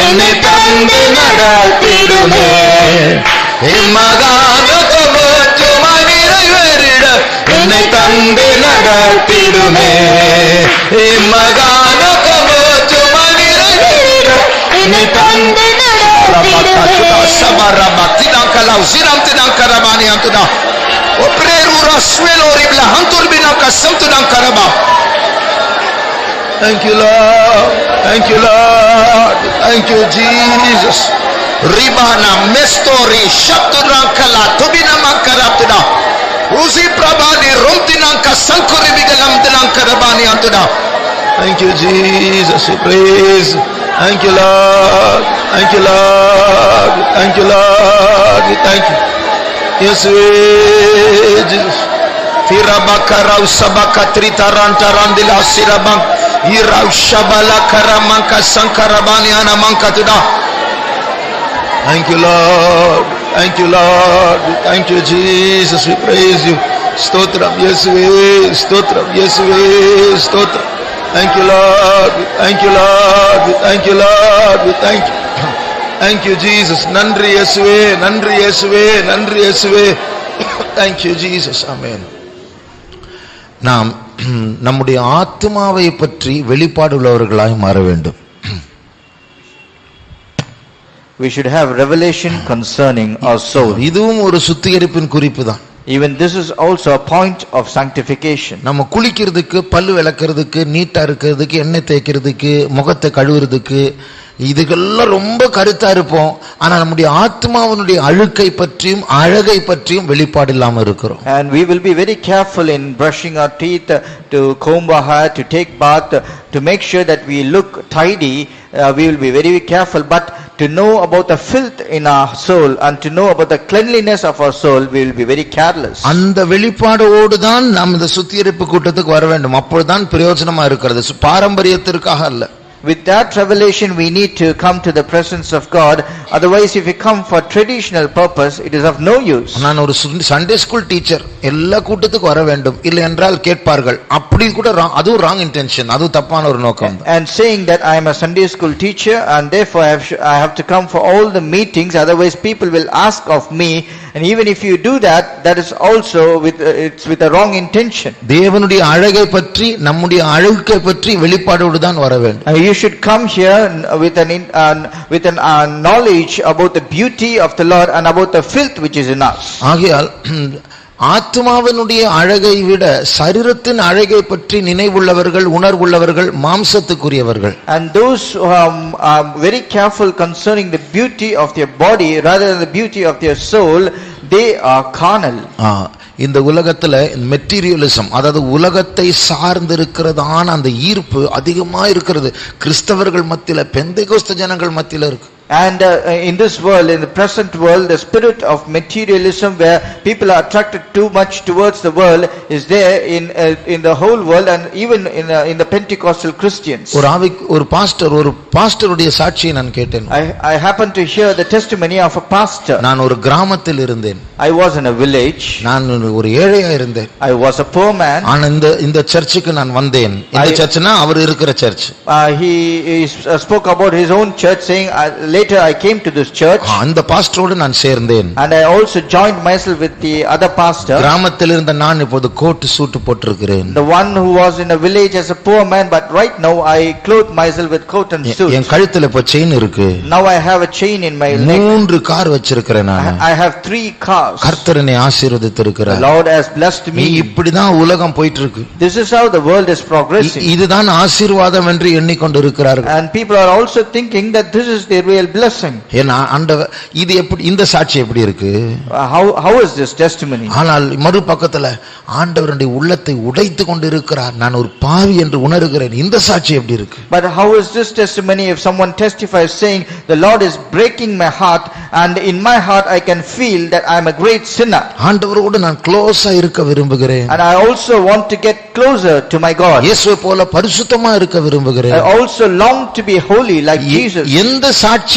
என்னை தந்து நடத்திடுமே. மகானுகமுற்றுமாய் நிறைவேறிட என்னை தந்து நடத்திடுமே. மகானுகமுற்றுமாய் நிறைவேறிட என்னை தந்து நடத்திடுமே. Samara Maktidan Kalau Siram Tidan Karabani Antuda Oprerura Swelo Ribla Hantur Bina Kasam Tidan Karaba. Thank you Lord, thank you Lord, thank you Jesus. Ribana Mestori Shaptudan Kala Tubina Makaraptuda Uzi Prabani Rumtinan Kasankuri Bigalam Tidan Karabani Antuda. Thank you Jesus, we praise. Thank you Lord, thank you Lord, thank you Lord, we thank you. Yes we Jesus. Tirabakara usabaka tritaranta randila sirabang ira ushabala karamanka sankarabani anamanka tuda. Thank you Lord, thank you Lord, we thank you Jesus, we praise you. Stotram Yeswe, Stotram Yeswe, Stotram. Thank you Lord, we thank you Lord, we thank you Lord, we thank you. Thank you Jesus. Nandri Yeswe, Nandri Yeswe, Nandri Yeswe. Thank you Jesus. Amen. நாம் நம்முடைய ஆத்மாவை பற்றி வெளிப்பாடு உள்ளவர்களாய் மாற வேண்டும். We should have revelation concerning our soul. இதுவும் ஒரு சுத்திகரிப்பின் குறிப்பு தான். Even this is also a point of sanctification. நம்ம குளிக்கிறதுக்கு, பல்லு விளக்குறதுக்கு, நீட்டா இருக்கிறதுக்கு, எண்ணெய் தேய்க்கிறதுக்கு, முகத்தை கழுவுறதுக்கு இதுக்கெல்லாம் ரொம்ப கருத்தா இருப்போம். ஆனா நம்முடைய ஆத்மாவினுடைய அழுக்கை பற்றியும் அழகை பற்றியும் வெளிப்பாடு இல்லாம இருக்கிறோம். And we will be very careful in brushing our teeth, to comb our hair, to take bath, to make sure that we look tidy. We will be very careful, but to know about the filth in our soul and to know about the cleanliness of our soul, we will be very careless. அந்த வெளிப்பாடோடு தான் நாம் இந்த சுத்திகரிப்பு கூட்டத்துக்கு வர வேண்டும். அப்பொழுதுதான் பிரயோஜனமா இருக்கிறது, பாரம்பரியத்திற்காக அல்ல. With that revelation we need to come to the presence of God. Otherwise if we come for traditional purpose, it is of no use. நான் ஒரு சண்டே ஸ்கூல் டீச்சர், எல்லா கூட்டத்துக்கு வர வேண்டும், இல்லை என்றால் கேட்பார்கள், அப்படி கூட அதுவும் ராங் இன்டென்ஷன், அது தப்பான ஒரு நோக்கம். And saying that I am a Sunday school teacher and therefore I have to come for all the meetings, otherwise people will ask of me. And even if you do that, that is also it's with a wrong intention. தேவனுடைய அழகை பற்றி, நம்முடைய அழுக்கை பற்றி வெளிப்பாடோடு தான் வர வேண்டும். You should come here with an knowledge about the beauty of the Lord and about the filth which is in us. ஆகையால் ஆத்மாவினுடைய அழகை விட சரீரத்தின் அழகை பற்றி நினைவுள்ளவர்கள், உணர்வுள்ளவர்கள் மாம்சத்துக்குரியவர்கள். And those who are very careful concerning the beauty of their body rather than the beauty of their soul, they are carnal. இந்த உலகத்துல materialism, அதாவது உலகத்தை சார்ந்திருக்கிறதான அந்த ஈர்ப்பு அதிகமா இருக்கிறது கிறிஸ்தவர்கள் மத்தியில, பெந்தேகோஸ்து ஜனங்கள் மத்தியில இருக்கு. And in this world, in the present world, the spirit of materialism where people are attracted too much towards the world is there in the whole world, and even in the Pentecostal Christians. ஒரு பாஸ்டருடைய சாட்சியை நான் கேட்டேன். I happened to hear the testimony of a pastor. நான் ஒரு கிராமத்தில் இருந்தேன். I was in a village. நான் ஒரு ஏழையா இருந்தேன். I was a poor man. ஆனா இந்த சர்ச்சுக்கு நான் வந்தேன். இந்த சர்ச்னா அவர் இருக்கிற search. He spoke about his own church, saying later I came to this church. அந்த பாஸ்டரோடு நான் சேர்ந்தேன். And I also joined myself with the other pastor. கிராமத்தில் இருந்த நான் இப்போது கோட் சூட் போட்டிருக்கிறேன். The one who was in a village as a poor man, but right now I clothe myself with coat and suit. என் கழுத்துல இப்ப chain இருக்கு. Now I have a chain in my neck. 3 car வச்சிருக்கிறேன் நான். I have 3 cars. கர்த்தர் என்னை ஆசீர்வதித்திருக்கிறார். The Lord has blessed me. இப்படிதான் உலகம் போயிட்டு இருக்கு. This is how the world is progressing. இதுதான் ஆசீர்வாதம் என்று எண்ணிக்கொண்டிருக்கிறார்கள். And people are also thinking that this is their real blessing. இது எப்படி, இந்த சாட்சி எப்படி இருக்கு? How is this testimony? ஆனால் மறுபக்கத்துல ஆண்டவருடைய உள்ளத்தை உடைத்து கொண்டிருக்கிறார், நான் ஒரு பாவி என்று உணர்கிறேன், இந்த சாட்சி எப்படி இருக்கு? But how is this testimony if someone testifies saying the Lord is breaking my heart and in my heart I can feel that I am a great sinner. ஆண்டவரோடு நான் க்ளோஸா இருக்க விரும்புகிறேன். And I also want to get closer to my God. இயேசுவை போல பரிசுத்தமா இருக்க விரும்புகிறேன். I also long to be holy like Jesus. எந்த சாட்சி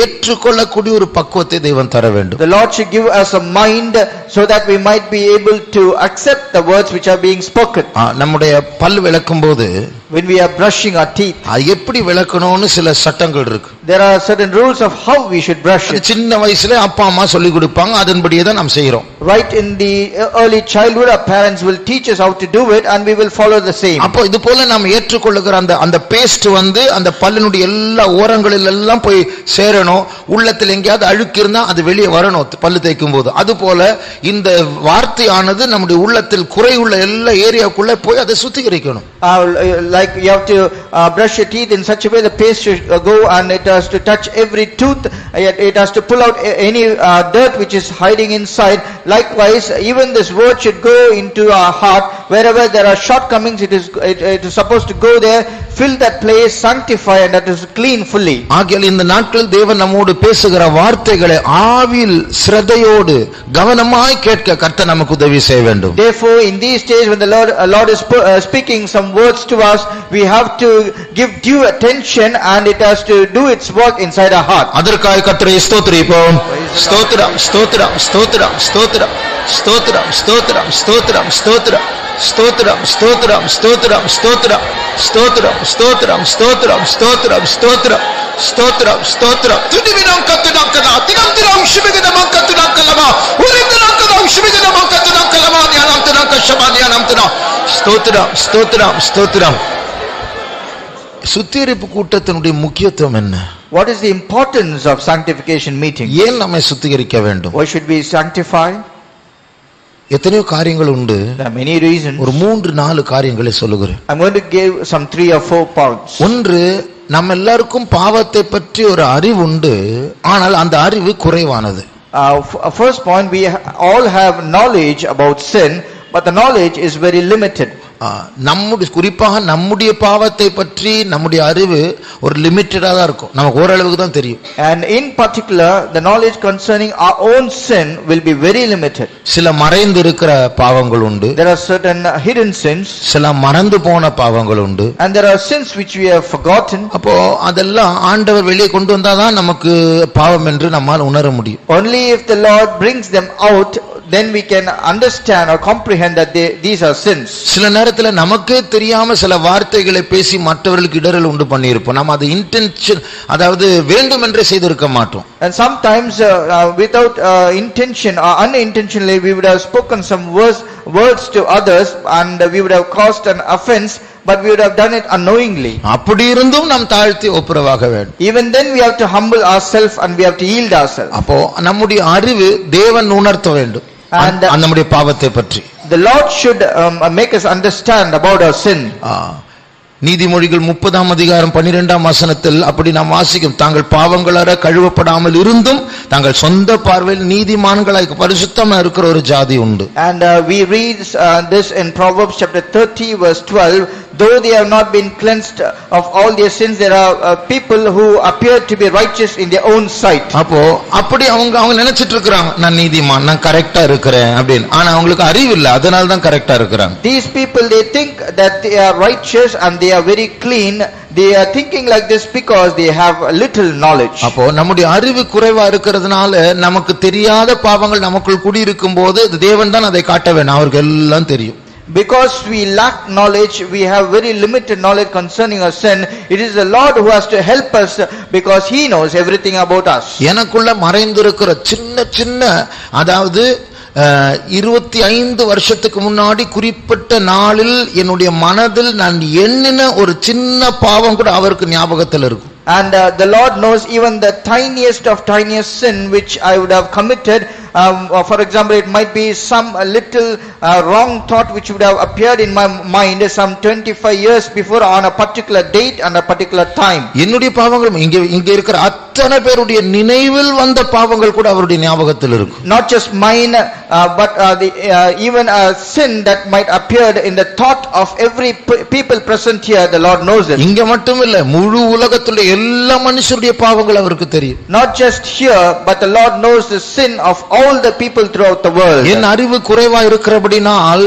ஏற்றுக்கொள்ளக்கூடிய ஒரு பக்குவத்தை தேவன் தர வேண்டும். The Lord should give us a mind so that we might be able to accept the words which are being spoken. நம்முடைய பல் விளக்கும்போது when we are brushing our teeth, அது எப்படி விளக்கணும்னு சில சட்டங்கள் இருக்கு. there are certain rules of how we should brush it. சின்ன வயசுல அப்பா அம்மா சொல்லி கொடுப்பாங்க, அதன்படியே தான் நாம் செய்றோம். Right in the early childhood our parents will teach us how to do it and we will follow the same. அப்போ இது போல நாம் ஏற்றுக்கொள்ளுகிற அந்த பேஸ்ட் வந்து அந்த பல்லினுடைய எல்லா ஓரங்களில் எல்லாம் போய் சேரணும். உள்ளத்தில் எங்கேயாவது அழுக்கு இருந்தா அது வெளியே வரணும் பல்லு தேய்க்கும் போது. அது போல இந்த வார்த்தையானது நம்முடைய உள்ளத்தில் குறையுள்ள எல்லா ஏரியாக்குள்ள போய் அதை சுத்திகரிக்கணும். Like you have to brush your teeth in such a way the paste should go and it has to touch every tooth, it has to pull out any dirt which is hiding inside. Likewise even this word should go into our heart. Wherever there are shortcomings, it is supposed to go there, fill that place, sanctify, and that is clean fully. ஆகையால் இந்த நாட்களில் தேவன் நம்மோடு பேசுகிற வார்த்தைகளை ஆவியில் ஸ்ரத்தையோடு கவனமாய் கேட்க கர்த்தர் நமக்கு உதவி செய்ய வேண்டும். Therefore in these days when the Lord is speaking some words to us, we have to give due attention and it has to do its work inside our heart. அதற்காக கர்த்தரை ஸ்தோத்திரிப்போம். ஸ்தோத்திரம் ஸ்தோத்திரம் ஸ்தோத்திரம் ஸ்தோத்திரம் ஸ்தோத்திரம் ஸ்தோத்திரம் ஸ்தோத்திரம் ஸ்தோத்திரம் ஸ்தோத்திரம் ஸ்தோத்திரம் ஸ்தோத்திரம் ஸ்தோத்திரம் ஸ்தோத்திரம் ஸ்தோத்திரம் ஸ்தோத்திரம் ஸ்தோத்திரம் ஸ்தோத்திரம் ஸ்தோத்திரம் ஸ்தோத்திரம் துதிவினம் கத்துனாக்கலா தினம்தினம் சிபிகதம் கத்துனாக்கலமா உரிந்தனாக்கதம் சிபிகதம் கத்துனாக்கலமா ஞானம் தனக்க ஷபானியானம் தன ஸ்தோத்திரம் ஸ்தோத்திரம் ஸ்தோத்திரம். சுத்திகரிப்பு கூட்டத்தினுடைய முக்கியத்துவம் என்ன? What is the importance of sanctification meeting? ஏன் நம்மை சுத்திகரிக்க வேண்டும்? Why should we sanctify? எத்தனையோ காரியங்கள் உண்டு. There are many reasons. ஒரு 3-4 காரியங்களை சொல்லுகிறேன். I'm going to give some 3 or 4 points. ஒன்று, நம்ம எல்லாருக்கும் பாவத்தை பற்றி ஒரு அறிவு உண்டு, ஆனால் அந்த அறிவு குறைவானது. First point, we all have knowledge about sin, but the knowledge is very limited. நம்முடைய குறிப்பாக நம்முடைய பாவத்தை பற்றி நம்முடைய அறிவு ஒரு லிமிட்டடா தான் இருக்கும். நமக்கு ஓரளவுக்கு தான் தெரியும். And in particular the knowledge concerning our own sin will be very limited. சில மறைந்து இருக்கிற பாவங்கள் உண்டு. There are certain hidden sins. சில மறந்து போன பாவங்கள் உண்டு. And there are sins which we have forgotten. அப்போ அதெல்லாம் ஆண்டவர் வெளியே கொண்டு வந்தாதான் நமக்கு பாவம் என்று நம்மால் உணர முடியும். Only if the Lord brings them out, then we can understand or comprehend that these are sins. சில நேரத்துல நமக்கே தெரியாம சில வார்த்தைகளை பேசி மற்றவர்களுக்கு இடரல் உண்டு பண்ணியிருப்போம். நம்ம அது இன்டென்ஷன், அதாவது வேண்டுமென்றே செய்திருக்க மாட்டோம். And sometimes without intention or unintentionally we would have spoken some words to others and we would have caused an offense, but we would have done it unknowingly. அப்படி இருந்தும் நாம் தாழ்த்தி ஒப்புரவாக வேண்டும். Even then we have to humble ourselves and we have to yield ourselves. அப்போ நம்முடைய அறிவு தேவன் உணர்த்த வேண்டும் நம்முடைய பாவத்தை பற்றி. The Lord should make us understand about our sin. நீதிமொழிகள் 30ஆம் அதிகாரம் 12ஆம் வசனத்தில் அப்படி நாம் வாசிக்கும், தாங்கள் பாவங்களார கழுவப்படாமல் இருந்தும் தாங்கள் சொந்த பார்வையில் நீதிமான்களாய் பரிசுத்தமா இருக்கிற ஒரு ஜாதி உண்டு. And we read this in Proverbs chapter 30 verse 12, though they have not been cleansed of all their sins, there are people who appear to be righteous in their own sight. அப்போ அப்படி அவங்க நினைச்சிட்டு இருக்காங்க, நான் நீதிமான், நான் கரெக்ட்டா இருக்கிறேன் அப்படினு. ஆனா அவங்களுக்கு அறிவு இல்ல, அதனால தான் கரெக்ட்டா இருக்காங்க. These people, they think that they are righteous and they are very clean. They are thinking like this because they have little knowledge. அப்போ நம்முடைய அறிவு குறைவா இருக்கிறதுனால நமக்கு தெரியாத பாவங்கள் நமக்குள் குடி இருக்கும்போது தேவன் தான் அதை காட்ட வேண்டும். அவருக்கு எல்லாம் தெரியும். Because we lack knowledge, we have very limited knowledge concerning our sin. It is the Lord who has to help us because He knows everything about us. எனக்குள்ள மறைந்திருக்கிற சின்ன சின்ன, அதாவது 25 வருஷத்துக்கு முன்னாடி குறிப்பிட்ட நாளில் என்னுடைய மனதில் நான் எண்ணின ஒரு சின்ன பாவம் கூட அவருக்கு ஞாபகத்தில் இருக்கும். And the Lord knows even the tiniest of tiniest sin which I would have committed. For example, it might be some little wrong thought which would have appeared in my mind some 25 years before on a particular date and a particular time. என்னுடைய பாவங்கள் இங்க இருக்கிற அத்தனை பேருடைய நினைவில் வந்த பாவங்கள் கூட அவருடைய ஞாபகத்தில் இருக்கும். Not just mine, but even a sin that might appear in the thought of every people present here, the Lord knows it. இங்க மட்டும் இல்ல, முழு உலகத்துல எல்லா மனுஷருடைய பாவங்கள் அவருக்கு தெரியும். Not just here, but the Lord knows the sin of all the people throughout the world. என் அறிவு குறைவா இருக்கிறபடினால்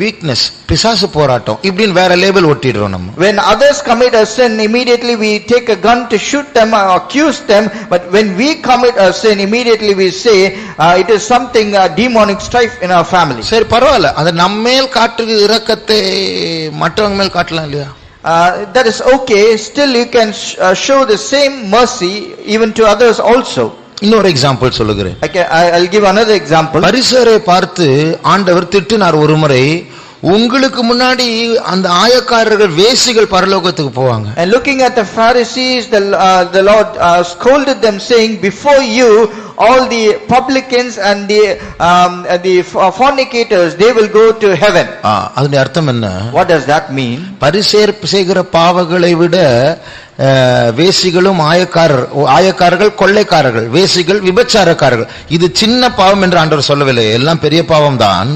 வீக்னஸ், பிசாசு போராட்டம் இப்படின்னு வேற லேபிள் ஒட்டிடுறோம் நம்ம. When others commit a sin, immediately we take a gun to shoot them or accuse them. But when we commit a sin, immediately we say it is something demonic strife in our family. சரி பரவாயில்ல, அது நம்ம மேல் காட்டுற இரக்கத்தை மற்றவங்க மேல் காட்டலாம் இல்லையா? That is okay. Still you can show the same mercy even to others also. இன்னொரு எக்ஸாம்பிள் சொல்லுகிறேன். I'll give another example. பரிசேயரை பார்த்து ஆண்டவர் திட்டினார் ஒரு முறை, உங்களுக்கு முன்னாடி அந்த ஆயக்காரர்கள் வேசிகள் பரலோகத்துக்கு போவாங்க. And looking at the Pharisees, the Lord scolded them, saying, before you all the publicans and the fornicators, they will go to heaven. அதனுடைய அர்த்தம் என்ன? What does that mean? பரிசேயர் செய்கிற பாவங்களை விட வேசிகளும் ஆயக்காரர்கள் கொள்ளைக்காரர்கள், வேசிகள் விபச்சாரக்காரர்கள், இது சின்ன பாவம் என்று ஆண்டவர் சொல்லவில்லை, எல்லாம் பெரிய பாவம் தான்.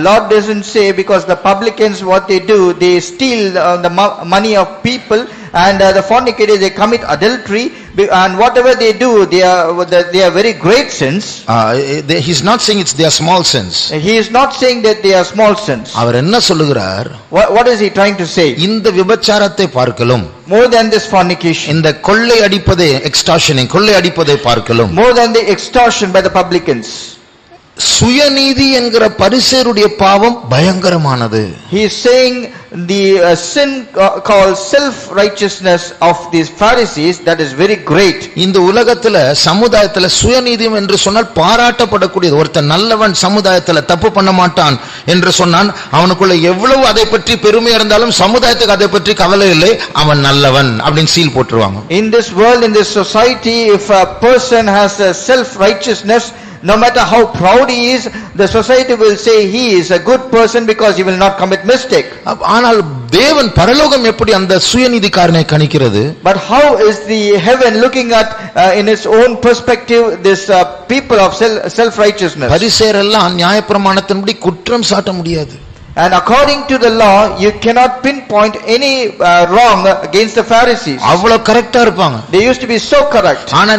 Lord doesn't say because the publicans what they do, they steal the money of people, and the fornicators they commit adultery, and whatever they do, they are very great sins. He is not saying it's their small sins. He is not saying that they are small sins. அவர் என்ன சொல்லுகிறார்? What is he trying to say? இந்த விபச்சாரத்தை பார்க்கலும், more than this fornication, இந்த கொள்ளை அடிப்பதை, extortioning, கொள்ளை அடிப்பதை பார்க்கலும், more than the extortion by the publicans, சுயநீதி என்கிற பரிசேயருடைய பாவம் பயங்கரமானது. He is saying the sin called self righteousness of these Pharisees, that is very great. இந்த உலகத்துல சமுதாயத்துல சுயநீதியம் என்று சொன்னால் பாராட்டப்படக்கூடியது. ஒருத்தன் நல்லவன் சமுதாயத்துல தப்பு பண்ண மாட்டான் என்று சொன்னான், அவனுக்குள்ள எவ்வளவு அதை பற்றி பெருமை இருந்தாலும் சமுதாயத்துக்கு அதை பற்றி கவலை இல்லை, அவன் நல்லவன் அப்படின்னு சீல் போட்டுருவாங்க. In this world, in this society, if a person has a self righteousness, no matter how proud he is, the society will say he is a good person because he will not commit mistake. ஆனால் தேவன் பரலோகம் எப்படி அந்த சுயநீதிக்காரனை கணிக்கிறது? But how is the heaven looking at in its own perspective this people of self righteousness? பரிசேயர் எல்லாம் நியாயப்பிரமாணத்தின்படி குற்றம் சாட்ட முடியாது. And according to the law, you cannot pinpoint any wrong against the Pharisees. அவ்வளவு கரெக்ட்டா இருப்பாங்க. They used to be so correct. ஆனா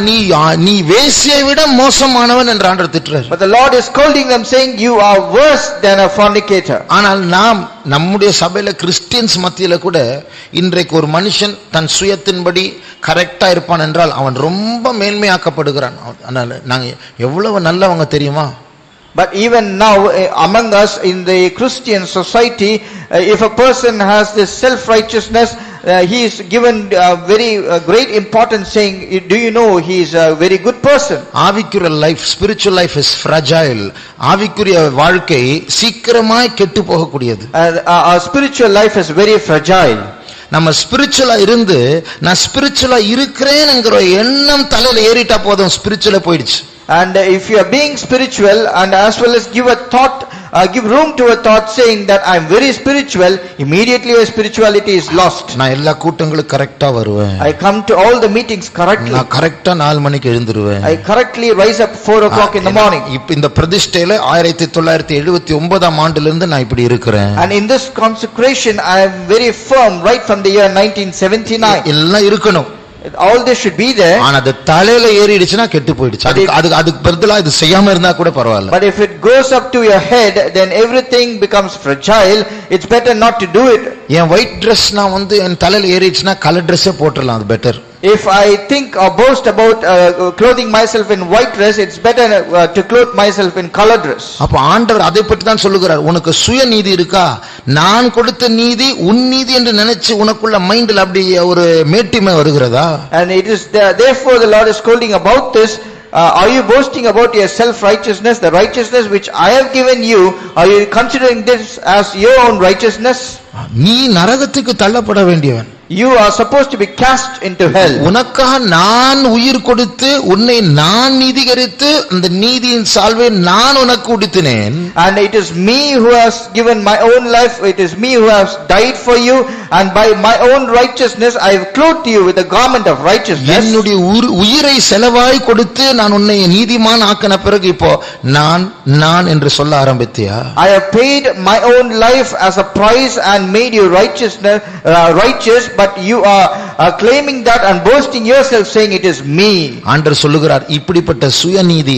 நீ வேசியை விட மோசமானவன் என்று ஆண்டவர் திட்டுறார். But the Lord is scolding them, saying you are worse than a fornicator. ஆனால் நம்முடைய சபையில கிறிஸ்டியன்ஸ் மத்தியில கூட இன்றைக்கு ஒரு மனுஷன் தன் சுயத்தின்படி கரெக்டா இருப்பான் என்றால் அவன் ரொம்ப மேன்மையாக்கப்படுகிறான். அதனால நாங்க எவ்வளவு நல்லவங்க தெரியுமா? But even now among us in the Christian society, if a person has this self righteousness, he is given very great importance, saying, do you know he is a very good person? ஆவிக்குரிய life, spiritual life is fragile. ஆவிக்குரிய வாழ்க்கை சீக்கிரமாய் கெட்டு போகக்கூடியது. Our spiritual life is very fragile. நம்ம ஸ்பிரிச்சுவலா இருந்து நான் ஸ்பிரிச்சுவலா இருக்கிறேன்ங்கிற எண்ணம் தலையில ஏறிட்டா போதும், ஸ்பிரிச்சுவலா போயிடுச்சு. And if you are being spiritual and as well as give room to a thought saying that I am very spiritual, immediately your spirituality is lost. நான் எல்லா கூட்டங்களுக்கு கரெக்ட்டா வருவேன். I come to all the meetings correctly. நான் கரெக்ட்டா 4 மணிக்கு எழுந்திருவேன். I correctly rise up 4 o'clock in the morning. இப்ப இந்த பிரதிஷ்டையில 1979 ஆண்டிலிருந்து நான் இப்படி இருக்கிறேன். And in this consecration I am very firm right from the year 1979. எல்லாம் இருக்கணும். All this should be there. ஆனா அது தலையில ஏறிடுச்சுனா கெட்டு போயிடுச்சு. அதுக்கு பதிலா இது செய்யாம இருந்தா கூட பரவாயில்லை. But if it goes up to your head, then everything becomes fragile. It's better not to do it. N white Dress நான் என் தலையில ஏறிடுச்சுனா கலர் Dress போட்டுறலாம், அது better. If I think or boast about clothing myself in white dress, it's better to clothe myself in color dress. அப்ப ஆண்டவர் அதை பற்றி தான் சொல்லுகிறார். உனக்கு சுய நீதி இருக்கா? நான் கொடுத்த நீதி உன் நீதி என்று நினைச்சு உனக்குள்ள மைண்ட்ல அப்படி ஒரு மேட்டிமை வருகிறதா? And it is therefore the Lord is scolding about this. Are you boasting about your self righteousness, the righteousness which I have given you? Are you considering this as your own righteousness? நீ நரகத்துக்கு தள்ளப்பட வேண்டியவன். You are supposed to be cast into hell. உனக்காக நான் உயிர் கொடுத்து உன்னை நான் நீதிகரித்து அந்த நீதியின் சால்வை நான் உனக்கு கொடுத்தேன். And it is me who has given my own life, it is me who has died for you, and by my own righteousness I have clothed you with the garment of righteousness. என்னுடைய உயிரை செலவாய் கொடுத்து நான் உன்னை நீதிமான் ஆக்கின பிறகு இப்போ நான் என்று சொல்ல ஆரம்பித்தியா? I have paid my own life as a price and made you righteous, but you are claiming that and boasting yourself, saying it is me. ஆண்டவர் சொல்லுகிறார், இப்படிப்பட்ட சுயநீதி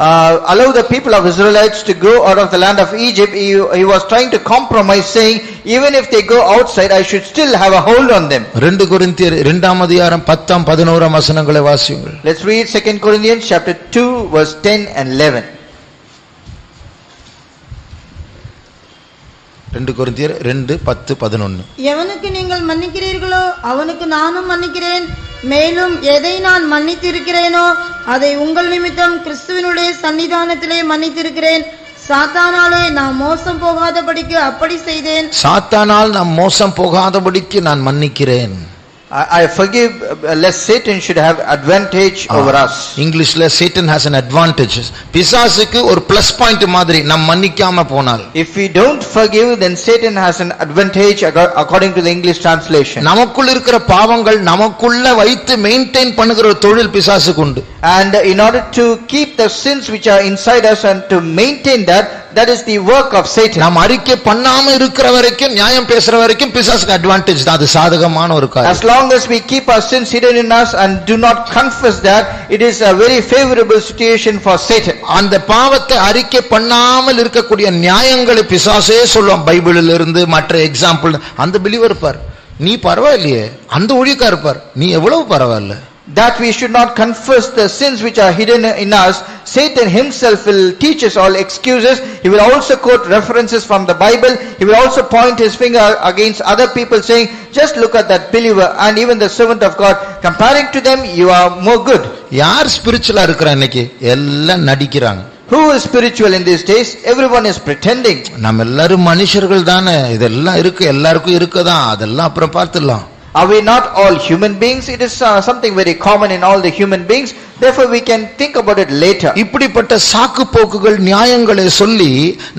allow the people of Israelites to go out of the land of Egypt, he was trying to compromise, saying, even if they go outside, I should still have a hold on them. 2 கொரிந்தியர் 2ஆம் அதிகாரம் 10 11 வசனங்களை வாசியுங்கள். Let's read 2 Corinthians chapter 2 verse 10 and 11. 2 கொரிந்தியர் 2 10 11. எவனுக்கு நீங்கள் மன்னிக்கிறீர்களோ அவனுக்கு நானும் மன்னிக்கிறேன். மேலும் எதை நான் மன்னித்திருக்கிறேனோ அதை உங்கள் நிமித்தம் கிறிஸ்துவினுடைய சன்னிதானத்திலே மன்னித்திருக்கிறேன். சாத்தானாலே நான் மோசம் போகாதபடிக்கு அப்படி செய்தேன். சாத்தானால் நாம் மோசம் போகாதபடிக்கு நான் மன்னிக்கிறேன். I forgive lest Satan should have advantage over us. இங்கிலீஷ்ல Satan has an advantage. பிசாசுக்கு ஒரு பிளஸ் பாயிண்ட் மாதிரி நாம் மன்னிக்காம போனால். If we don't forgive, then Satan has an advantage according to the English translation. நமக்குள்ள இருக்கிற பாவங்கள் நமக்குள்ள வைத்து மெயின்டைன் பண்ணுகிற தொழில் பிசாசுக்கு உண்டு. And in order to keep the sins which are inside us and to maintain that is the work of Satan. நாம் அறிக்கை பண்ணாம இருக்கிற வரைக்கும் நியாயம் பேசுற வரைக்கும் பிசாசுக்கு அட்வான்டேஜ் தான். அது சாதகமான ஒரு காரியம். As long as we keep our sins hidden in us and do not confess that, it is a very favorable situation for Satan. அந்த பாவத்தை அறிக்கை பண்ணாமல் இருக்கக்கூடிய நியாயங்களை பிசாசே சொல்லுவான். பைபிளில் இருந்து மற்ற எக்ஸாம்பிள். அந்த பிலீவர் பார், நீ பரவாயில்லையே, அந்த ஊழியக்காரர் இருப்பார், நீ எவ்வளவு பரவாயில்ல. That we should not confess the sins which are hidden in us. Satan himself will teach us all excuses. He will also quote references from the Bible. He will also point his finger against other people, saying, just look at that believer and even the servant of God. Comparing to them, you are more good. யார் ஸ்பிரிச்சுவலா இருக்கிறா இன்னைக்கு? எல்லாம் நடிக்கிறாங்க. Who is spiritual in these days? Everyone is pretending. நம்ம எல்லாரும் மனுஷர்கள் தானே, இதெல்லாம் இருக்கு, எல்லாருக்கும் இருக்குதான், அதெல்லாம் அப்புறம் பார்த்துடலாம். Are we not all human beings? It is something very common in all the human beings. Therefore we can think about it later. இப்படிப்பட்ட சாக்கு போக்குகள் நியாயங்களை சொல்லி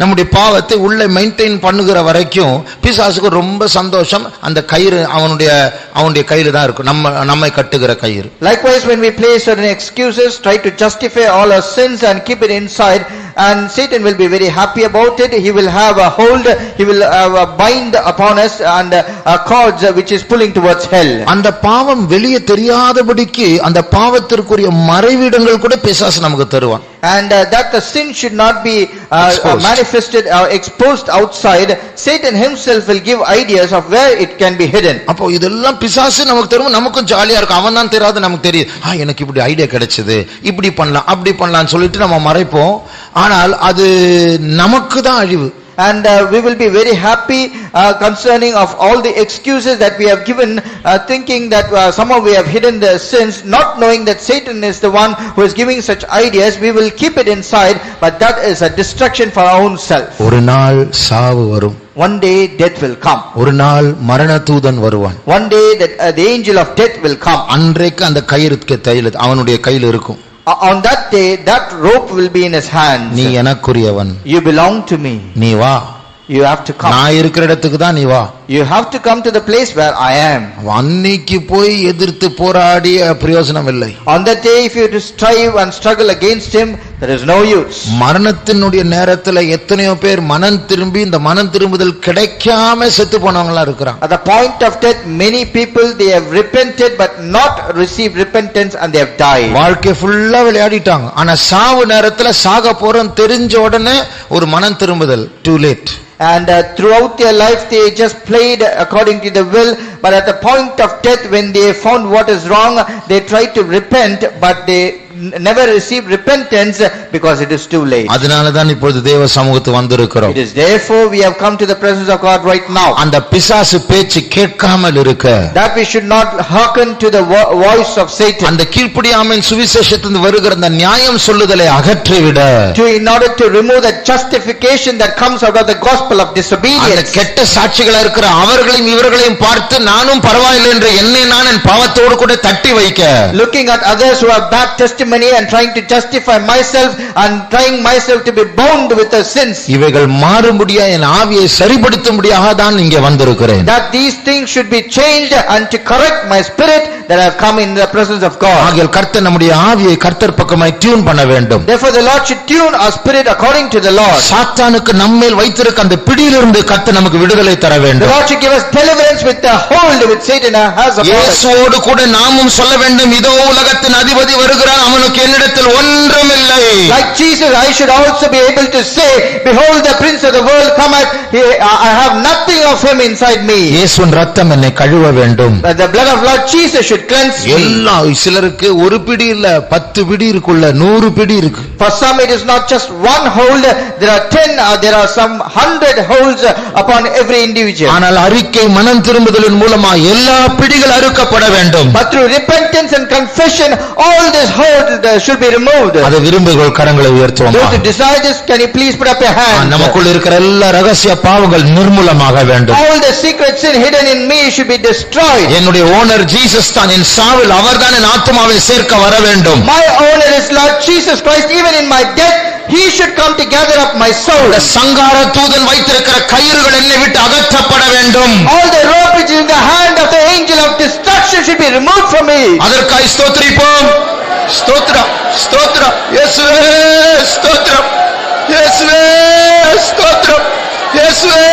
நம்முடைய பாவத்தை உள்ள மெயின்டைன் பண்ணுகிற வரைக்கும் பிசாசுக்கு ரொம்ப சந்தோஷம். அந்த கயிறு அவனுடைய கையில தான் இருக்கும், நம்மை கட்டுகிற கயிறு. Likewise, when we play certain excuses, try to justify all our sins and keep it inside, and Satan will be very happy about it. He will have a hold, he will have a bind upon us and a cords which is pulling towards hell. அந்த பாவம் வெளியே தெரியாதபடிக்கு அந்த பாவத்திற்குரிய மறைவிடங்கள் கூட பிசாசு நமக்கு தருவான். And that the sin should not be manifested or exposed outside, Satan himself will give ideas of where it can be hidden. அப்போ இதெல்லாம் பிசாசு நமக்கு தரும், நமக்கும் ஜாலியா இருக்கும். அவன் தான் தெரியாது, நமக்கு தெரியும். எனக்கு இப்படி ஐடியா கிடைச்சது, இப்படி பண்ணலாம் அப்படி பண்ணலாம்னு சொல்லிட்டு நம்ம மறைப்போம். ஆனால் அது நமக்கு தான் அழிவு. And we will be very happy concerning of all the excuses that we have given, thinking that somehow we have hidden the sins, not knowing that Satan is the one who is giving such ideas. We will keep it inside, but that is a destruction for our own self. ஒரு நாள் சாவு வரும். One day death will come. ஒரு நாள் மரண தூதன் வருவான். One day that the angel of death will come. அன்றைக்கு அந்த கயிறு அவனுடைய கையில் இருக்கும். On that day, that rope will be in his hands. நீ எனக்குரியவன். You belong to me. நீ வா. You have to come. நான் இருக்கிற இடத்துக்கு தான் நீ வா. You have to come to the place where I am. அன்னைக்கு போய் எதிர்த்து போராடிய பிரயோஜனம் இல்லை. On that day, if you strive and struggle against him, there is no use. மரணத்தினுடைய நேரத்துல எத்தனையோ பேர் மனம் திரும்பி இந்த மனம் திரும்புதல் கிடைக்காம செத்து போனவங்களா இருக்கிறாங்க. At the point of death, many people they have repented but not received repentance and they have died. வாழ்க்கை ஃபுல்லா விளையாடிட்டாங்க. ஆனா சாவு நேரத்துல சாக போறோம் தெரிஞ்ச உடனே ஒரு மனம் திரும்புதல், too late. And throughout their life they just played according to the will, but at the point of death when they found what is wrong, they tried to repent but they never received repentance because it is too late. அதனால தான் இப்பொழுது தேவ சமூகத்துக்கு வந்திருக்கிறோம். It is therefore we have come to the presence of God right now. அந்த பிசாசு பேச்சு கேட்காமல் இருக்க, that we should not hearken to the voice of Satan. அந்த கீழ்ப்படியாமையின் சுவிசேஷத்திலிருந்து வருகிற அந்த நியாயம் சொல்லுதலை அகற்றிவிட, in order to remove the justification that comes out of the gospel of disobedience. அந்த கெட்ட சாட்சிகளா இருக்கிற அவர்களையும் இவர்களையும் பார்த்து நானும் பரவாயில்லை என்று என்னை நான் என் பாவத்தோடு கூட தட்டி வைக்க, looking at others who have bad testimony and trying to justify myself and trying myself to be bound with the sins. இவைகள் மாறும்படியா என் ஆவியை சரிப்படுத்தும்படியாக தான் இங்கே வந்திருக்கிறேன். that these things should be changed and to correct my spirit that I have come in the presence of God. ஆகையால் கர்த்தர் நம்முடைய ஆவியை கர்த்தர் பக்கமாய் டியூன் பண்ண வேண்டும். Therefore the Lord should tune our spirit according to the Lord. சாத்தானுக்கு நம்மேல் வைத்திருக்க அந்த பிடியிலிருந்து கர்த்தர் நமக்கு விடுதலை தர வேண்டும். The Lord should give us deliverance with the hold which Satan has upon us. இயேசுவை அதோடு கூட நாமும் சொல்ல வேண்டும், இதோ உலகத்தின் அதிபதி வருகிறான், அவனுக்கு என்னிடத்தில் ஒன்றுமில்லை. Like Jesus, I should also be able to say, behold the prince of the world cometh, I have nothing of him inside me. இயேசுவின் ரத்தம் என்னை கழுவ வேண்டும். The blood of Lord Jesus should cleanse me. எல்லா சிலருக்கு ஒரு பிடி இல்ல 10 பிடி இருக்குள்ள 100 பிடி இருக்கு. For some it is not just one hole, there are 10, there are some 100 holes upon every individual. ஆனால் அறிக்கை மனம் திரும்புதலின் மூலமா எல்லா பிடிகள் அறுக்கப்பட வேண்டும். But through repentance and confession, all these holes should be removed. அதை விரும்புகிறவர்கள் கரங்களை உயர்த்துவோம். Those who desire this, can you please put up your hands? நமக்குள்ள இருக்கிற எல்லா ரகசிய பாவங்கள் நிர்மூலமாக வேண்டும். All the secret sin hidden in me should be destroyed. என்னுடைய ஓனர் ஜீசஸ் தான், என் சாவில் அவர்தான் என் ஆத்துமாவை சேர்க்க வர வேண்டும். My owner is Lord Jesus Christ. Even in my death, he should come to gather up my soul. சங்கார தூதன் வைத்திருக்கிற கயிறுகள் என்னை விட்டு அகற்றப்பட வேண்டும். All the rope which is in the hand of the angel of destruction should be removed from me. அதற்காய் ஸ்தோத்திரிப்போம். ஸ்தோத்திரம், ஸ்தோத்திரம், இயேசுவே ஸ்தோத்திரம், இயேசுவே ஸ்தோத்திரம், இயேசுவே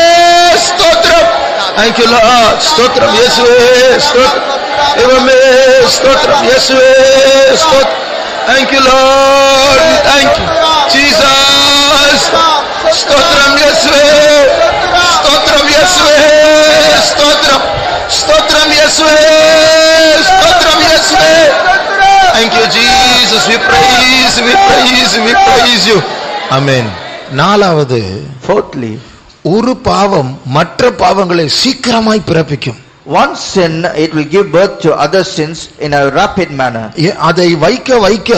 ஸ்தோத்திரம். Thank you Lord. ஸ்தோத்திரம் இயேசுவே ஸ்தோத்திரம். தேவமே ஸ்தோத்திரம் இயேசுவே ஸ்தோத்திரம். Thank you Lord. Thank you Jesus. ஸ்தோத்திரம் இயேசுவே. ஸ்தோத்திரம் இயேசுவே. ஸ்தோத்திரம். ஸ்தோத்திரம் இயேசுவே. ஸ்தோத்திரம் இயேசுவே. Thank you Jesus. We praise you. Amen. நாலாவது, Fourthly, ஒரு பாவம் மற்ற பாவங்களை சீக்கிரமாய் பிறப்பிக்கும். one sin, it will give birth to other sins in a rapid manner. அதை வைக்க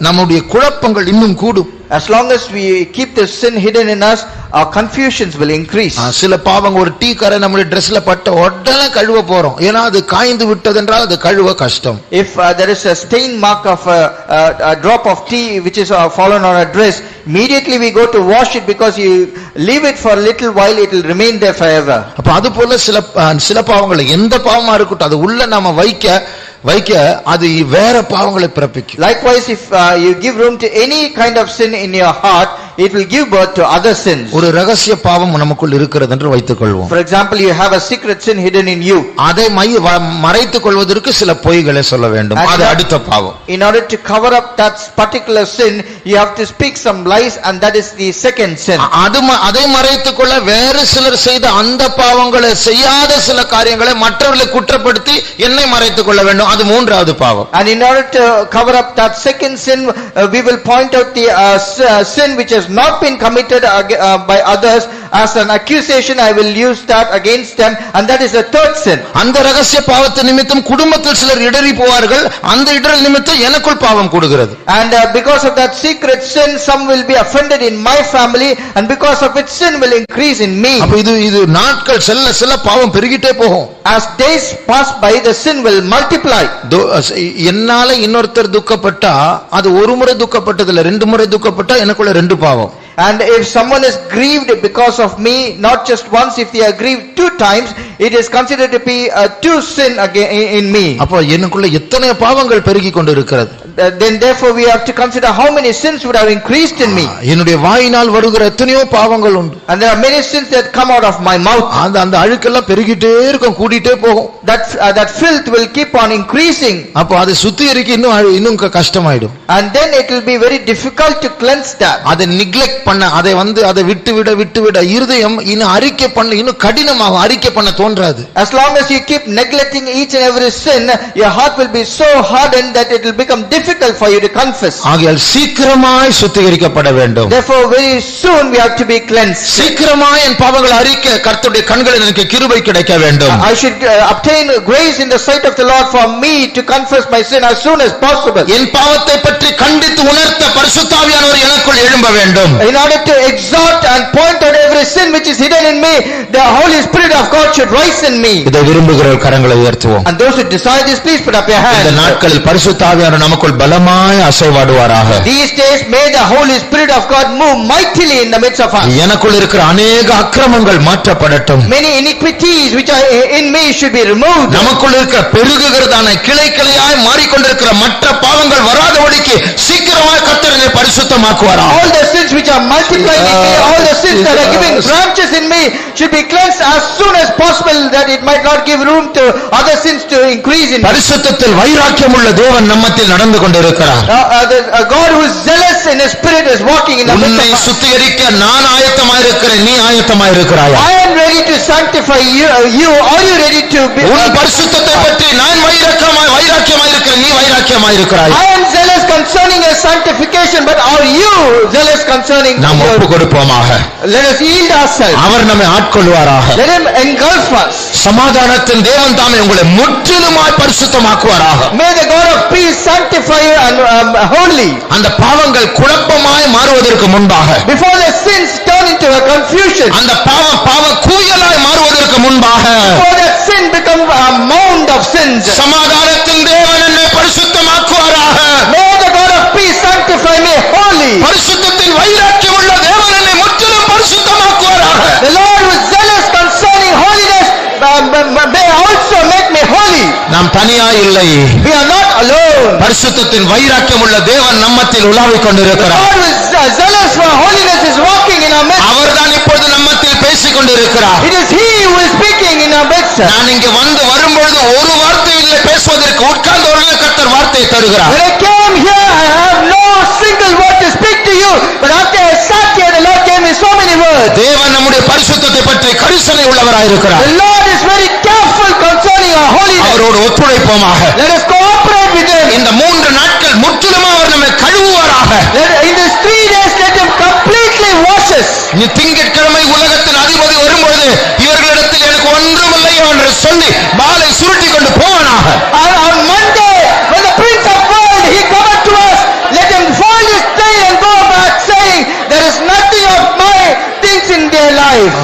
நம்முடைய குழப்பங்கள் இன்னும் கூடும். As long as we keep the sin hidden in us, our confusions will increase. சில பாவங்கள் ஒரு டீ கரை நம்முடைய ட்ரெஸ்ல பட்ட உடனே கழுவ போறோம், ஏன்னா அது காய்ந்து விட்டதென்றால் அது கழுவ கஷ்டம். If there is a stain mark of a drop of tea which is fallen on a dress, immediately we go to wash it, because you leave it for a little while, it will remain there forever. அப்ப அது போல சில பாவங்களை, எந்த பாவமா இருக்கட்டும், அது உள்ள நாம வைக்க அது வேற பாவங்களை பிறப்பிக்கும். Likewise, if you give room to any kind of sin in your heart, it will give birth to other sins. ஒரு ரகசிய பாவம் நமக்குள் இருக்கிறது என்று வைத்துக் கொள்வோம். For example, you have a secret sin hidden in you. அதை மறைத்துக் கொள்வதற்கு சில பொய்களை சொல்ல வேண்டும், அது அடுத்த பாவம். In order to cover up that particular sin, you have to speak some lies, and that is the second sin. அதை மறைத்துக் கொள்ள வேறு சிலர் செய்த அந்த பாவங்களை செய்யாத சில காரியங்களை மற்றவர்களை குற்றப்படுத்தி என்னை மறைத்துக் கொள்ள வேண்டும், அது மூன்றாவது பாவம். And in order to cover up that second sin, we will point out the sin which has not been committed by others as an accusation. I will use that against them, and that is the third sin. அந்த ரகசிய பாவத்தை நிமித்தம் குடும்பத்தில் சிலர் இடறி போவார்கள், அந்த இடறல் நிமித்தம் எனக்குள் பாவம் கூடுகிறது. And because of that secret sin, some will be offended in my family, and because of it, sin will increase in me. அப்ப இது நாட்கள் செல்ல பாவம் பெருகிட்டே போகும். As days pass by, the sin will multiply. என்னால இன்னொருத்தர் துக்கப்பட்டா அது ஒரு முறை துக்கப்பட்டது இல்ல, 2 முறை துக்கப்பட்டா எனக்குள்ள 2 பாவம். And if someone is grieved because of me, not just once, if they are grieved 2 times, it is considered to be a 2 sin again in me. அப்ப எனக்குள்ள எத்தனை பாவங்கள் பெருகி கொண்டு இருக்கிறது. Then therefore we have to consider how many sins would have increased in me. என்னுடைய வாயினால் வருகிற எத்தனையோ பாவங்கள் உண்டு. And there are many sins that come out of my mouth. அந்த அழுக்கெல்லாம் பெருகிட்டே இருக்கும், கூடிட்டே போகும். That filth will keep on increasing. அப்ப அது சுத்திகரிக்க இன்னும் கஷ்டமாயிடும். And then it will be very difficult to cleanse that. அதை neglect பண்ண, அதை விட்டுவிட இருதயம் இன்னும் அறிக்கை பண்ண இன்னும் கடினமாகும், அறிக்கை பண்ண தோன்றாது. As long as you keep neglecting each and every sin, your heart will be so hardened that it will become difficult for you to confess. ஆகையால் சீக்கிரமாய் சுத்திகரிக்கப்பட வேண்டும். Therefore very soon we have to be cleansed. சீக்கிரமாய் என் பாவங்களை அறிக்க கர்த்தருடைய கண்களில் எனக்கு கிருபை கிடைக்க வேண்டும். I should obtain grace in the sight of the Lord for me to confess my sin as soon as possible. என் பாவத்தை பற்றி கண்டித்து உணர்த்த பரிசுத்த ஆவியானவர் எனக்குள் எழும்ப வேண்டும். In order to exhort and point out every sin which is hidden in me, the Holy Spirit of God should rise in me. இதை விரும்புகிற கரங்களை உயர்த்துவோம். And those who desire this, please put up your hands. இந்த நாட்களில் பரிசுத்த ஆவியானவர் நமக்குள் நமக்குள் பலமாய் அசைவாடுவாராக. These days may the Holy Spirit of God move mightily in the midst of us. எனக்குள் இருக்கிற அநேக அக்கிரமங்கள் மாற்றப்படட்டும். Many iniquities which are in me should be removed. நமக்குள் இருக்கிற பெருகுகிறதான கிளை கிளையாய் மாறிக்கொண்டிருக்கிற மற்ற பாவங்கள் வராதபடிக்கு சீக்கிரமாய் கர்த்தர் என்னை பரிசுத்தமாக்குவாராக. All the sins which are multiplying in me, all the sins that are giving branches in me should be cleansed as soon as possible, that it might not give room to other sins to increase in me. பரிசுத்தத்தில் வைராக்கியம் உள்ள தேவன் நம்மத்தில் நடந்து கொண்டிருக்கிறார். God who is zealous in his spirit is walking in the midst உன்னை of us. சுத்திகரிக்க நான் ஆயத்தமாயிருக்கிறேன், நீ ஆயத்தமாயிருக்கிறாயா? I am ready to sanctify you. Are you ready to be? உன் பரிசுத்தத்தை பற்றி நான் வைராக்கியமாயிருக்கிறேன், நீ வைராக்கியமாயிருக்கிறாயா? I am zealous concerning your sanctification, but are you zealous concerning நாம் your? ஒப்பு கொடுப்போமாக. Let us yield ourselves. அவர் நம்மை ஆட்கொள்வாராக. Let him engulf us. சமாதானத்தின் தேவன் தாமே உங்களை முற்றிலுமாய் பரிசுத்தமாக்குவாராக. May the God of peace sanctify you and holy. அந்த பாவங்கள் குழப்பமாய் மாறுவதற்கு முன்பாக, Before the sins turn into a confusion. அந்த பாவ கூயலாய் மாறுவதற்கு முன்பாக, Before that sin becomes a mound of sins. சமாதானத்தின் தேவன் என்னை பரிசுத்தமாக்குவாராக. May the God of peace sanctify me holy. பரிசுத்தத்தில் வைராக்கியம் உள்ள தேவன் என்னை முற்றிலும் பரிசுத்தமாக்குவாராக. The Lord who is zealous concerning holiness may also make me holy. நாம் தனியாய் இல்லை. We are not alone. பரிசுத்தத்தின் வைராக்கியம் உள்ள தேவன் நம்மத்தில் உலாவிக் கொண்டிருக்கிறார். God who is zealous for holiness is walking in our midst. அவர்தான் இப்பொழுது நம்மத்தில் பேசிக் கொண்டிருக்கிறார். It is He who is speaking in our midst. நான் இங்கே வரும்பொழுது ஒரு வார்த்தை இல்லை பேசுவதற்கு, உட்கார்ந்த உடனே கர்த்தர் வார்த்தையை தருகிறார். When I came here, I have no single word to speak to you, but after I sat here, the Lord gave me so many words. தேவன் நம்முடைய பரிசுத்தத்தை பற்றி கரிசனை உள்ளவராயிருக்கிறார். The Lord is very careful concerning our holiness. அவரோடு ஒத்துழைப்போமாக. Let us cooperate with Him. இந்த 3 நாட்கள் முற்றிலுமாக அவர் நம்மை கழுவுவாராக. In these 3 days, let Him completely wash us. நீ திங்கட்கிழமை உலகத்தின் அதிபதி வரும்பொழுது இவர்களிடத்தில் எனக்கு ஒன்றுமில்லை என்று சொல்லி வாளை சுருட்டி கொண்டு போவானாக. On Monday, when the Prince of World, He cometh to us, let Him fold His tail and go back saying, there is nothing of my things in their life.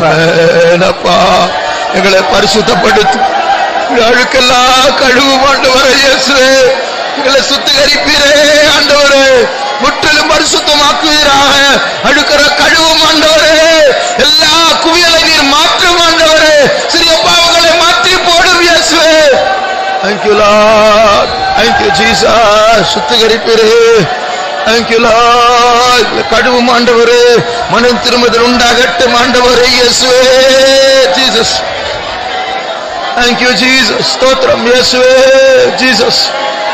அப்பா எங்களை பரிசுத்தப்படுத்து, அழுக்கெல்லாம் கழுவும் ஆண்டவரே இயேசுவே. எங்களை சுத்திகரிப்பீரே ஆண்டவரே, முற்றிலும் பரிசுத்தமாக்குவீராக. அழுக்கிற கழுவும் ஆண்டவரே, எல்லா குவியலை நீர் மாற்றும் ஆண்டவரே, சிறிய பாவங்களை மாற்றி போடும் இயேசுவே. Thank you Lord, thank you Jesus. சுத்திகரிப்பீரே, thank you Lord. கழுவும் ஆண்டவரே, மனம் திரும்புதல் உண்டாகட்டும் ஆண்டவரே இயேசுவே. Jesus, thank you Jesus. ஸ்தோத்திரம் இயேசுவே. Jesus,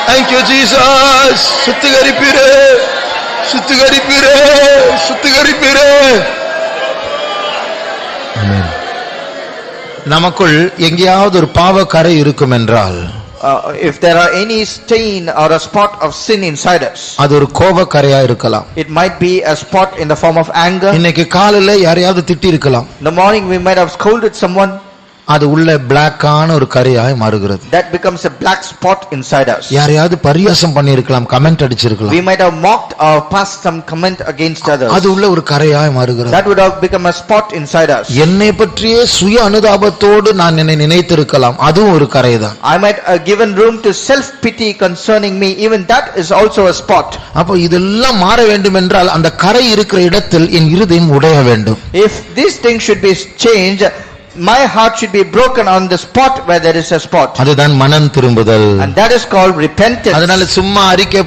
thank you Jesus. சுத்திகரிப்பீரே, சுத்திகரிப்பீரே, சுத்திகரிப்பீரே. ஆமென். நமக்குள் எங்கேயாவது ஒரு பாவக்கரை இருக்கும் என்றால், If there are any stain or a spot of sin inside us, அது ஒரு கோபக்கரையா இருக்கலாம். it might be a spot in the form of anger. இன்னைக்கு காலையில யாரையாவது திட்டி இருக்கலாம். In the morning we might have scolded someone. அது உள்ள பிளாக்கான ஒரு கரையாய் மாறுகிறது. That becomes a black spot inside us. யாரையாவது பரியாசம் பண்ணியிருக்கலாம், comment அடிச்சிருக்கலாம். We might have mocked or passed some comment against others. அது உள்ள ஒரு கரையாய் மாறுகிறது. That would have become a spot inside us. என்னை பற்றியே சுய அனுதாபத்தோடு நான் என்னை நினைத்திருக்கலாம், அதுவும் ஒரு கரைதான். I might have given room to self pity concerning me. Even that is also a spot. அப்போ இதெல்லாம் மாற வேண்டும் என்றால் அந்த கரை இருக்கிற இடத்தில் என் இருதயம் உடைய வேண்டும். If these things should be changed, my heart should be broken on the spot where there is a spot. அதுதான் மனம் திரும்புதல். And that is called repentance. அதனால சும்மா அறிக்கை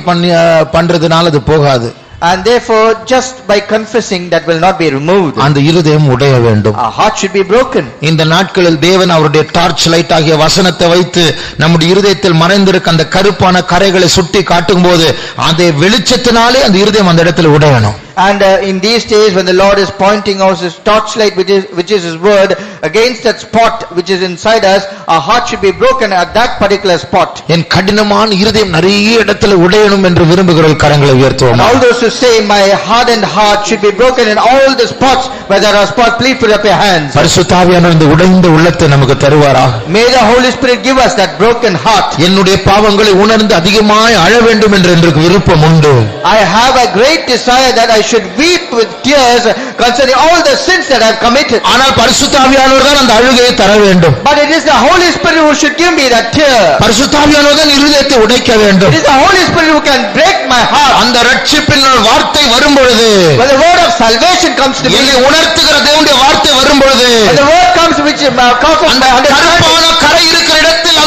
பண்ணி பண்றதுனால அது போகாது. And therefore, just by confessing, that will not be removed. அந்த இருதயம் உடைய வேண்டும். Our heart should be broken. இந்த நாட்களில் தேவன் அவருடைய டார்ச் லைட் ஆகிய வசனத்தை வைத்து நம்முடைய இருதயத்தில் மறைந்திருக்க அந்த கருப்பான கரைகளை சுட்டி காட்டும் போது அதே வெளிச்சத்தினாலே அந்த இருதயம் அந்த இடத்தில் உடையணும். And in these days, when the Lord is pointing out His torchlight, which is His word, against that spot which is inside us, our heart should be broken at that particular spot. என் கடினமான இருதயம் நிறைய இடத்துல உடையணும் என்று விரும்புகிற கரங்களை உயர்த்துவோம். All those who say, my hardened heart should be broken in all the spots where there are spots, please put up your hands. பரிசுத்த ஆவியானவர் இந்த உடைந்த உள்ளத்தை நமக்கு தருவாராக. May the Holy Spirit give us that broken heart. என்னுடைய பாவங்களை உணர்ந்து அதிகமாய் அழ வேண்டும் என்று எனக்கு விருப்பம் உண்டு. I have a great desire that I I should weep with tears concerning all the sins that I have committed. ஆனால் பரிசுத்த ஆவியானவர் தான் அந்த அழுகையை தர வேண்டும். But it is the Holy Spirit who should give me that tear. பரிசுத்த ஆவியானவர் தான் இருதயத்தை உடைக்க வேண்டும். It is the Holy Spirit who can break my heart. அந்த ரட்சிப்பின் வார்த்தை வரும் பொழுது, When the word of salvation comes to me, என்னை உணர்த்துகிற தேவனுடைய வார்த்தை வரும் பொழுது, when the word comes which comforts அந்த my understanding, கருப்பான கரை இருக்கிற இடத்தில்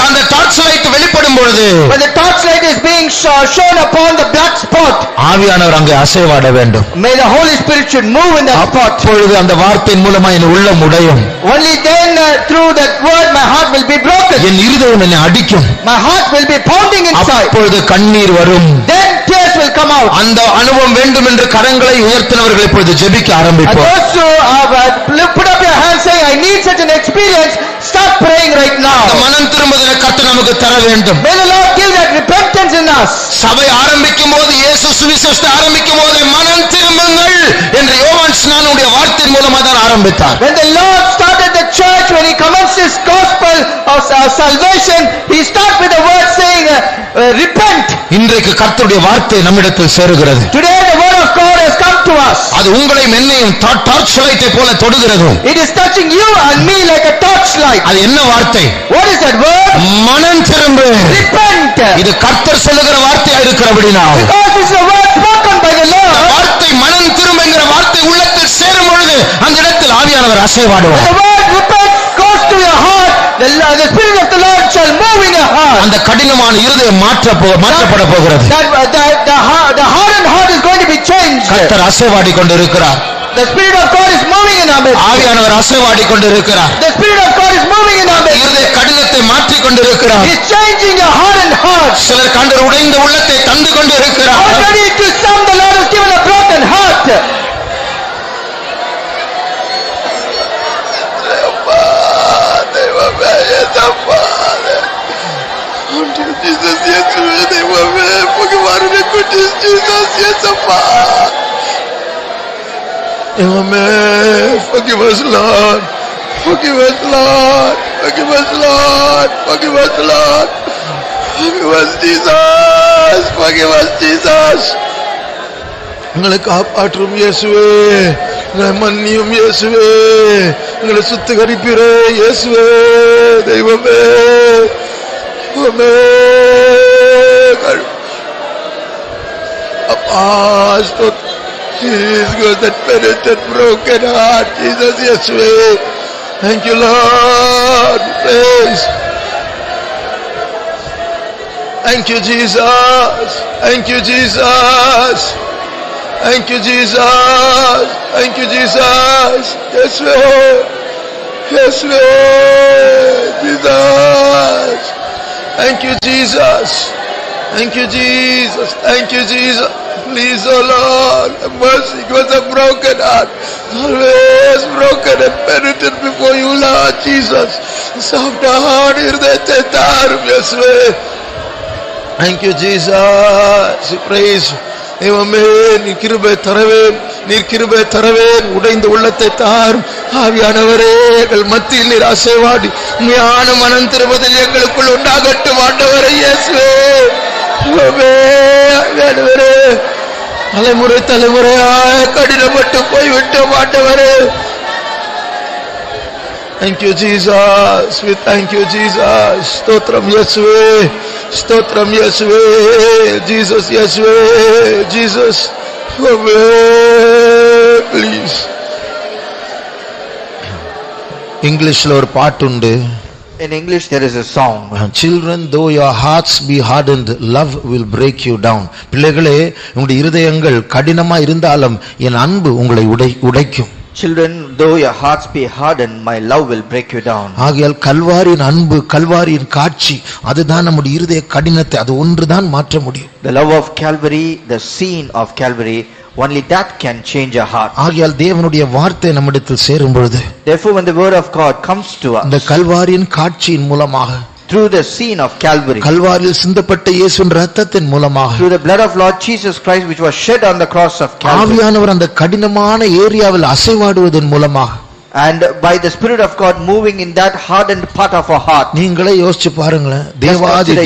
அந்த டார்ச் லைட் வெளிப்படும் பொழுது, when the torchlight is being shown upon the black spot, ஆவியானவர் அங்கே அசைவாட வேண்டும். may the Holy Spirit should move in that spot. அப்பொழுது அந்த வார்த்தையின் மூலமா என் உள்ளம் உடையும். Only then through that word my heart will be broken. என் இருதயம் என்னை அடிக்கும். My heart will be pounding inside. அப்பொழுது கண்ணீர் வரும். Then tears will come out. அந்த அனுபவம் வேண்டும் என்று கரங்களை உயர்த்தினவர்கள் இப்பொழுது ஜெபிக்க And ஆரம்பிப்போம். those who put up your hands saying, I need such an experience, start praying right அந்த now. மனம் திரும்புதலை கர்த்தர் நமக்கு தர வேண்டும். May the Lord give that repentance in us. சபை ஆரம்பிக்கும் போது, இயேசு சுவிசேஷத்தை ஆரம்பிக்கும் போது மனம் திரும்புங்கள் என்று யோவான் ஸ்நானனுடைய வார்த்தையின் மூலமா தான் ஆரம்பித்தார். When the Lord started the church, when he commenced his gospel of salvation, he started with the word saying, repent. இன்றைக்கு கர்த்தருடைய வார்த்தை நம்மிடத்தில் சேருகிறது. Today the word of God has come to us. அது உங்களையும் என்னையும் டார்ச் லைட்டை போல தொடுகிறது. It is touching you and me like a torchlight. அது என்ன வார்த்தை? What is that word? மனம் திரும்பு. Repent. இது கர்த்தர் சொல்லுகிற வார்த்தையா இருக்கிறபடினால், Because this is a word spoken by the Lord. வார்த்தை மனம் திரும்புங்கிற வார்த்தை உள்ளத்தில் சேரும் பொழுது அந்த இடத்தில் ஆவியானவர் அசைவாடுவார். The word repent goes to your heart. The Spirit of the Lord shall move in your heart. அந்த கடினமான இருதயம் மாற்றப்பட போகிறது. The hardened heart is going to be changed. கர்த்தர் அசைவாடி கொண்டிருக்கிறார். The Spirit of God is moving in our midst. ஆவியானவர் அசைவாடி கொண்டிருக்கிறார். The Spirit of God is moving in our midst. இருதய கடினத்தை மாற்றிக் கொண்டிருக்கிறார். He is changing your hardened heart. சிலர் கண்டர் உடைந்த உள்ளத்தை தந்து கொண்டிருக்கிறார். Already to some the Lord has given a broken heart. Forgive us, Lord. Forgive us, Lord. Forgive us, Lord. Forgive us, Lord. Forgive us, Jesus. Forgive us, Jesus. எங்களை காப்பாற்றும் இயேசுவே, எங்களை மன்னியும் இயேசுவே, எங்களை சுத்திகரிப்பீரே இயேசுவே, தெய்வமே, தெய்வமே. அப்பா ஸ்தோத்திரம். Jesus, God, that penitent, broken heart, Jesus, Yeshua. Thank you, Lord. Praise. Thank you, Jesus. Thank you, Jesus. Thank you, Jesus. Thank you, Jesus. Yeshua. Yeshua. Jesus. Thank you, Jesus. Thank you, Jesus. Thank you, Jesus. Please, oh Lord, have mercy. Give us a broken heart. Always broken and penitent before you, Lord Jesus. Soft heart, irudayathe taarum, Yeshua. Thank you, Jesus. Praise. தேவமே, நீர் கிருபை தரவேன், நீர் கிருபை தரவேன். உடைந்த உள்ளத்தை தாரும் ஆவியானவரே, எங்கள் மத்தியில் நீர் அசைவாடி ஞான மனம் திரும்புதல் எங்களுக்குள் உண்டாகட்டும் ஆண்டவரே இயேசுவே. ஆண்டவரே, தலைமுறை தலைமுறையாய் கடினப்பட்டு போய்விட்டோம் ஆண்டவரே. Thank you, Jesus. We thank you, Jesus. ஸ்தோத்திரம் இயேசுவே, ஸ்தோத்திரம் இயேசுவே, Jesus, இயேசுவே, Jesus. Please. இங்கிலீஷ்ல ஒரு பாட்டு உண்டு. In English there is a song. Children, though your hearts be hardened, love will break you down. பிள்ளைகளே, உங்களுடைய இருதயங்கள் கடினமா இருந்தாலும் என் அன்பு உங்களை உடைக்கும். Children, though your hearts be hardened, my love will break you down. ஆகையால் கல்வாரியின் அன்பு, கல்வாரியின் காட்சி, அதுதான் நம்முடைய இருதய கடினத்தை அது ஒன்றுதான் மாற்ற முடியும். The love of Calvary, the scene of Calvary, only that can change our heart. ஆகையால் தேவனுடைய வார்த்தை நம்மிடத்தில் சேரும் பொழுது, Therefore when the word of God comes to us, இந்த கல்வாரியின் காட்சியின் மூலமாக, through the scene of Calvary, கல்வாரியில் சிந்தப்பட்ட இயேசுவின் இரத்தத்தின் மூலமாக, through the blood of Lord Jesus Christ which was shed on the cross of Calvary, ஆவியானவர் அந்த கடினமான ஏரியாவில் அசைவாடுவதன் மூலமாக, and by the Spirit of God moving in that hardened part of our heart. நீங்களே யோசிச்சு பாருங்களேன்.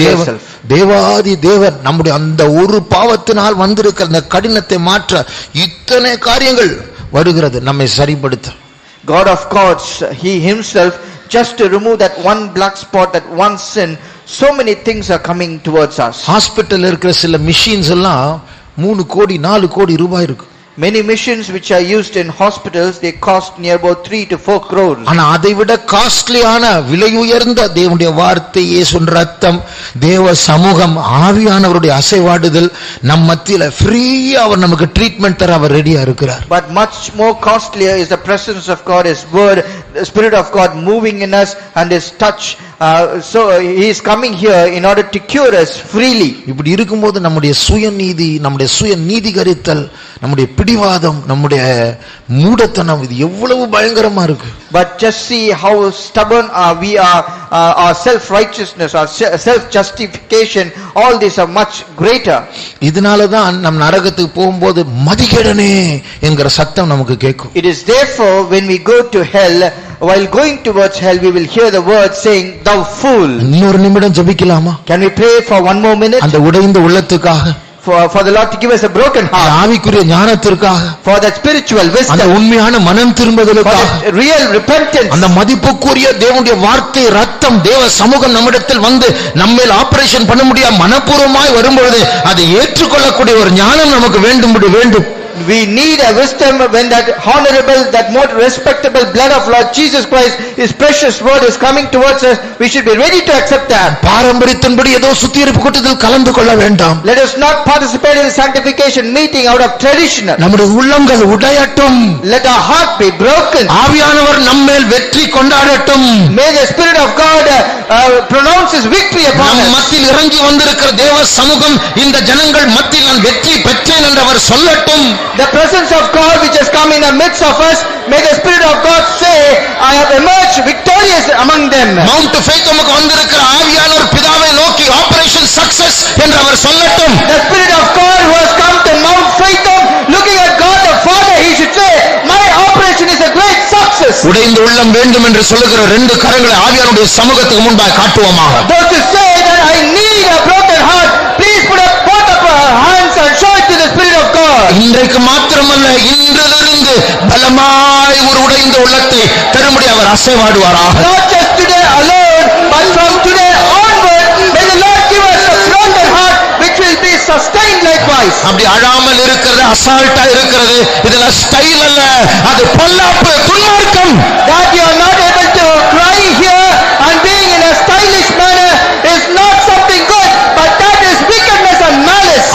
yourself. தேவாதி தேவன் நம்முடைய அந்த ஒரு பாவத்தினால் வந்திருக்கிற அந்த கடினத்தை மாற்ற இத்தனை காரியங்கள் வருகிறது நம்மை சரிப்படுத்த. God of gods, he himself, just to remove that one black spot, that one sin, so many things are coming towards us. ஹாஸ்பிடல்ல இருக்கிற சில மிஷின்ஸ் எல்லாம் 3 கோடி 4 கோடி ரூபாய் இருக்கு. Many machines which are used in hospitals, they cost near about 3 to 4 crores. ஆனா அதை விட காஸ்ட்லியான விலை உயர்ந்த தேவனுடைய வார்த்தை, இயேசுவின் ரத்தம், தேவ சமூகம், ஆவியானவருடைய அசைவாடுதல் நம் மத்தியில ஃப்ரீயா அவர் நமக்கு ட்ரீட்மென்ட் தர அவர் ரெடியா இருக்கிறார். But much more costlier is the presence of God, his word, the Spirit of God moving in us and his touch. So he is coming here in order to cure us freely. இப்படி இருக்கும்போது நம்முடைய சுயநீதி, நம்முடைய சுய நீதிகரித்தல், நம்முடைய பிடிவாதம், நம்முடைய மூடத்தனம் இது எவ்வளவு பயங்கரமா இருக்கு. But just see how stubborn we are, our self righteousness, our self justification, all these are much greater. இதனால தான் நம் நரகத்துக்கு போகும்போது மதிகேடனே என்கிற சத்தம் நமக்கு கேட்கும். It is therefore when we go to hell, while going towards hell, we will hear the word saying, "Thou fool." இன்னொரு நிமிடம் ஜெபிக்கலாமா? Can we pray for one more minute? அந்த உடைந்த உள்ளத்துக்காக, for the Lord to give us a broken heart, ஆவிக்குரிய ஞானத்திற்காக, for that spiritual wisdom, அந்த உண்மையான மனம் திரும்புதலுக்காக, for that real repentance, அந்த மதிப்புக்குரிய தேவனுடைய வார்த்தை, ரத்தம், தேவ சமூகம் நம்மிடத்தில் வந்து நம்மேல் ஆபரேஷன் பண்ண முடியாம மனப்பூர்வமாய் வரும்பொழுது அதை ஏற்றுக்கொள்ளக்கூடிய ஒரு ஞானம் நமக்கு வேண்டும். We need a wisdom when that honorable, that more respectable blood of Lord Jesus Christ, his precious word is coming towards us. We should be ready to accept that. பாரம்பரியத்தின்படி ஏதோ சுத்திகரிப்பு கூட்டத்தில் கலந்து கொள்ள வேண்டாம். Let us not participate in the sanctification meeting out of tradition. நம்முடைய உள்ளங்கள் உடையட்டும். Let our heart be broken. ஆவியானவர் நம்மேல் வெற்றி கொண்டாடட்டும். May the Spirit of God pronounce his victory upon us. மத்தியில் இறங்கி வந்திருக்கிற தேவ சமூகம் இந்த ஜனங்கள் மத்தியில் நான் வெற்றி பெற்றேன் என்று அவர் சொல்லட்டும். The presence of God which has come in the midst of us, may the Spirit of God say, I have emerged victorious among them. Mount Faith நமக்கு வந்திருக்கிற ஆவியானவர் பிதாவை நோக்கி ஆபரேஷன் சக்சஸ் என்று அவர் சொல்லட்டும். The Spirit of God who has come to Mount Faith, looking at God the Father, he should say, my operation is a great success. உடைந்த உள்ளம் வேண்டும் என்று சொல்லுகிற 2 கரங்களை ஆவியானுடைய சமூகத்துக்கு முன்பாக காட்டுவோமாக. Those who say that I need a broken heart, please put up both of our hands and show it to the Spirit of God. இன்றைக்கு மாத்திரமல்ல, இன்றிலிருந்து பலமாய் ஒரு உடைந்த உள்ளத்தை தரும்படி அவர் அசைவாடுவாராக. Not just today alone, but from today onward, may the Lord give us a broken heart which will be sustained likewise. அப்படி அழாமல் இருக்கிறது, அசால்ட்டா இருக்கிறது, இதெல்லாம் ஸ்டைல் அல்ல, அது பொல்லாப்பு, துன்மார்க்கம். That you are not able to cry here and being in a stylish manner is not something good, but that is wickedness and malice.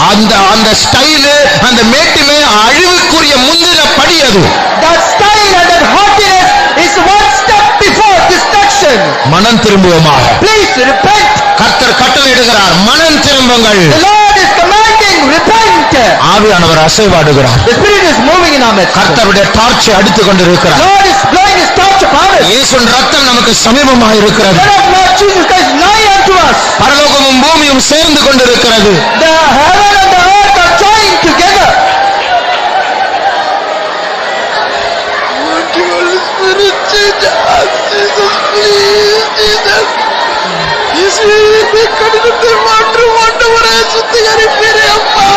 அந்த style, அந்த மேட்டிமை அழிவுக்குரிய முந்தின படி அது. That style and that haughtiness is one step before destruction. மனம் திரும்புவோமாக. Please repent. கர்த்தர் கட்டளையிடுகிறார், மனம் திரும்புங்கள். The Lord is commanding, repent. ஆவியானவர் அசைவாடுகிறார். The Spirit is moving in our midst. கர்த்தருடைய டார்ச்சை அடித்துக் கொண்டிருக்கிறார். Lord is blowing his torch upon us. இயேசுவின் ரத்தம் நமக்கு சமீபமாக இருக்கிறது. The blood of Lord Jesus Christ is nigh unto us. பரலோகமும் பூமியும் சேர்ந்து கொண்டிருக்கிறது. The heaven and the earth are joined together. கடிதத்தை மாற்று ஆண்டவரே, சுத்திகரிப்பீரே அப்பா.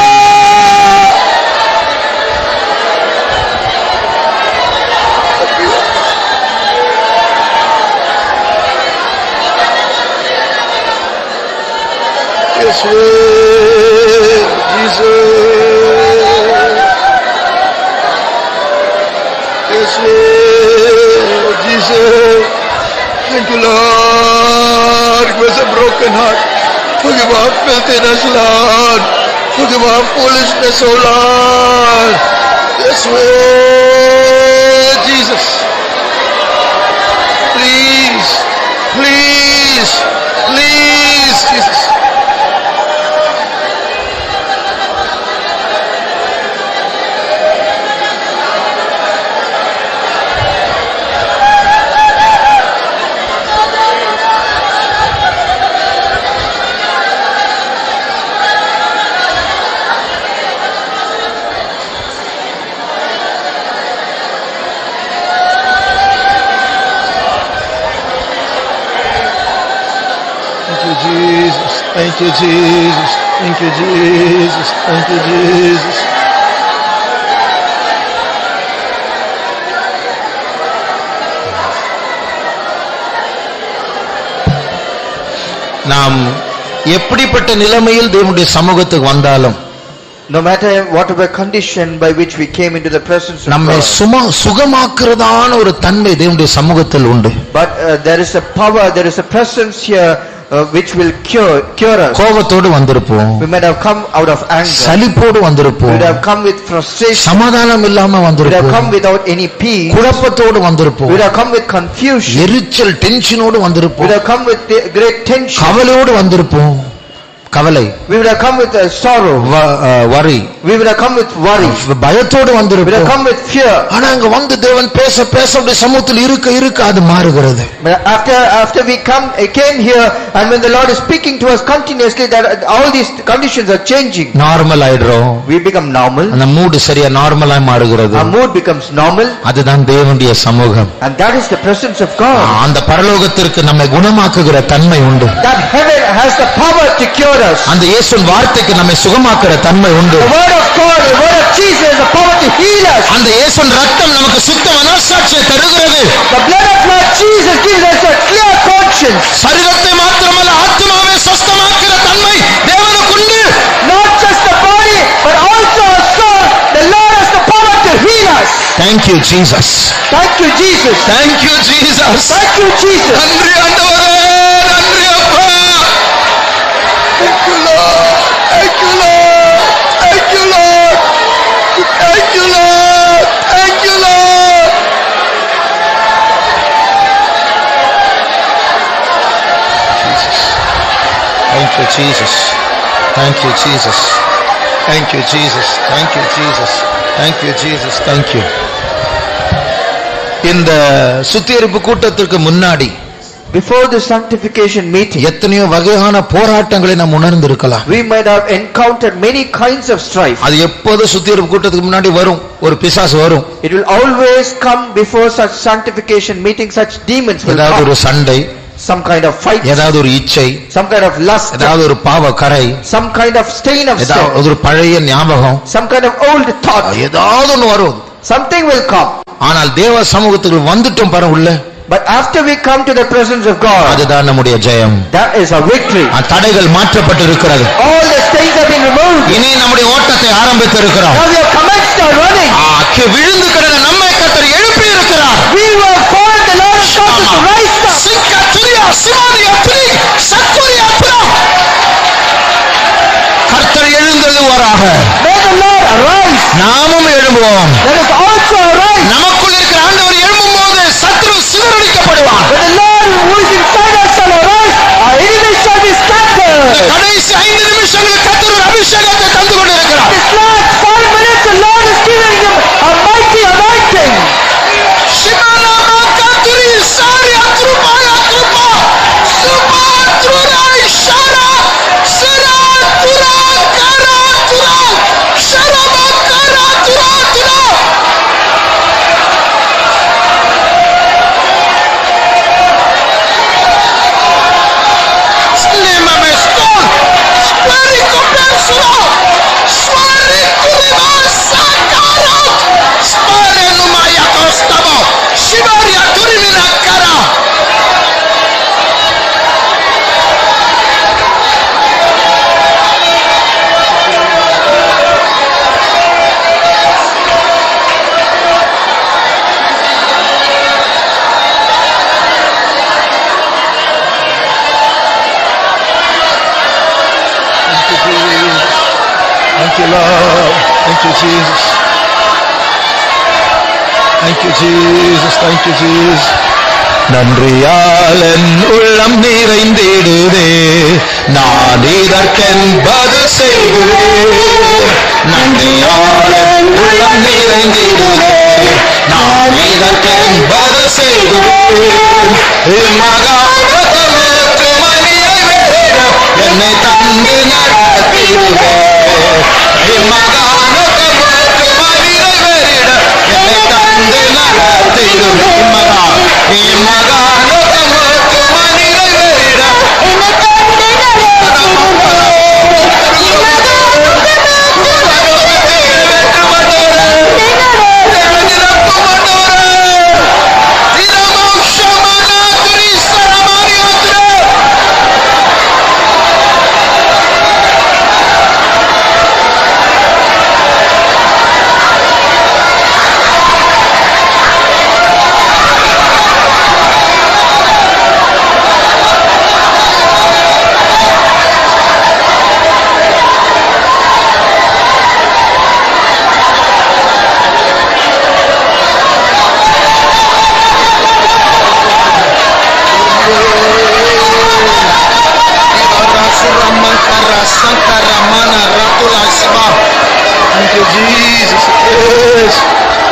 Thank you, Lord. Give us a broken heart. Forgive our filthiness, Lord. Forgive our foolishness, O Lord. Yes, way, Jesus. Please, please, please, Jesus. you, Jesus. Thank you, Jesus. Thank you, Jesus. Thank you, Jesus. நாம் எப்படிப்பட்ட நிலைமையில் தேவனுடைய சமூகத்துக்கு வந்தாலும், no matter whatever condition by which we came into the presence of நம்மை God, சுகமாக்குறதான ஒரு தன்மை தேவனுடைய சமூகத்தில் உண்டு. but there is a power, there is a presence here which will cure us. கோபத்தோடு வந்திருப்போம், We might have come out of anger, சலிப்போடு we வந்திருப்போம், would have come with frustration, சமாதானம் இல்லாம we would have வந்திருப்போம், come without any peace, we குழப்பத்தோடு வந்திருப்போம், would have come with confusion, எரிச்சல் டென்ஷனோடு we would வந்திருப்போம், have come with great tension, கவலையோடு வந்திருப்போம். கவலை, we would have come with sorrow, வரி, we would have come with worry, பயத்தோடு we would have வந்திருப்போம். come with fear. ஆனா அங்க வந்து தேவன் பேச பேச அப்படி சமூகத்தில் இருக்க அது மாறுகிறது. But after we came here, and when the Lord is speaking to us continuously, that all these conditions are changing. Normal ஆயிடுறோம், We become normal, அந்த மூடு சரியா நார்மலா மாறுகிறது. our mood becomes normal, அதுதான் தேவனுடைய சமூகம். and that is the presence of God. அந்த பரலோகத்திற்கு நம்மை குணமாக்குகிற தன்மை உண்டு. That heaven has the power to cure us. அந்த இயேசுவின் வார்த்தைக்கு நம்மை சுகமாக்குற தன்மை உண்டு. The word of God, the word of Jesus has the power to heal us. அந்த இயேசுவின் ரத்தம் நமக்கு சுத்த மனசாட்சியை தருகிறது. The blood of Lord Jesus gives us a clear conscience. சரீரத்தை மாத்திரமல்ல ஆத்மாவை சுத்தமாக்குற தன்மை தேவனுக்கு உண்டு. Not just the body, but also our soul. The Lord has the power to heal us. Thank you Jesus. Thank you, Jesus. Thank you Jesus. Thank you, Jesus. நன்றி ஆண்டவரே, நன்றி அப்பா. Thank you Lord. Thank you Lord. Thank you Lord. Thank you Lord. Thank you Lord. Jesus. Thank you Jesus. Thank you Jesus. Thank you Jesus. Thank you Jesus. Thank you Jesus. Thank you. இந்த சுத்திகரிப்பு கூட்டத்திற்கு முன்னாடி, Before the sanctification meeting, எத்தனையோ வகையான போராட்டங்களை நாம் உணர்ந்திருக்கலாம். we might have encountered many kinds of strife. அது எப்போது சுத்திகரிப்பு கூட்டத்துக்கு முன்னாடி வரும், ஒரு பிசாசு வரும். It will always come before such sanctification meeting, such demons will ஏதாவது ஒரு come. சண்டை, Some kind of fight, ஏதாவது ஒரு இச்சை, some kind of lust, ஏதாவது ஒரு பாவ கரை, some kind of stain of sin, ஏதாவது ஒரு பழைய ஞாபகம், some kind of old thought. ஏதாவது ஒன்று வரும். Something will come. ஆனால் தேவ சமூகத்துக்கு வந்துட்டோம் பாரு உள்ள, But after we come to the presence of God, அதுதான் நம்முடைய ஜெயம். that is a victory. தடைகள் மாற்றப்பட்டு இருக்கிறது. All the stains have been removed. இனி நம்முடைய ஓட்டத்தை ஆரம்பித்து இருக்கிறோம். Now we have commenced our running. விழுந்து கிடந்த நம்மை கர்த்தர் எழுப்பி இருக்கிறார். We were fallen, the Lord has caused us to rise up. சிங்கத்துரியா சிமாரியா துரி சக்குரியா Tura. கர்த்தர் எழுந்தருளுவாராக. May the Lord arise. நாமும் எழும்புவோம். Let us also arise. நமக்குள் இருக்கிற ஆண்டவர் எழும்பும்போது சத்துரு சிதறடிக்கப்படுவான். When the Lord who is inside us shall arise, our enemies shall be scattered. கடைசி 5 நிமிஷங்கள் கர்த்தர் ஒரு அபிஷேகத்தை தந்து கொண்டிருக்கிறார். This last 5 minutes, the Lord is giving them a mighty anointing. Shimana makaturi saria trupaya trupa supa trurai shara sara tura kara tura sharaba kara tura tura. Slima meston spari kopensula swari kuriba sakara spare numaya kostabo shibaria turimina kara. Thank you Lord. Thank you Jesus. Thank you Jesus. Thank you Jesus. நன்றியாளன் உள்ளம் நிறைந்திடுதே, நான் இதற்கென்பது செய்கிறேன். நன்றியாளன் உள்ளம் நிறைந்திடுதே, நான் இதற்கென்பது செய்கிறேன். மகாபதமுக்கு மணியை வேற என்னை தந்து நடத்திடுவே. மகானுக்கு மணியை வேறிட என்னை தந்து நடத்திடுவே. மகானுக்கு மணியை வேறிட என்னை தந்து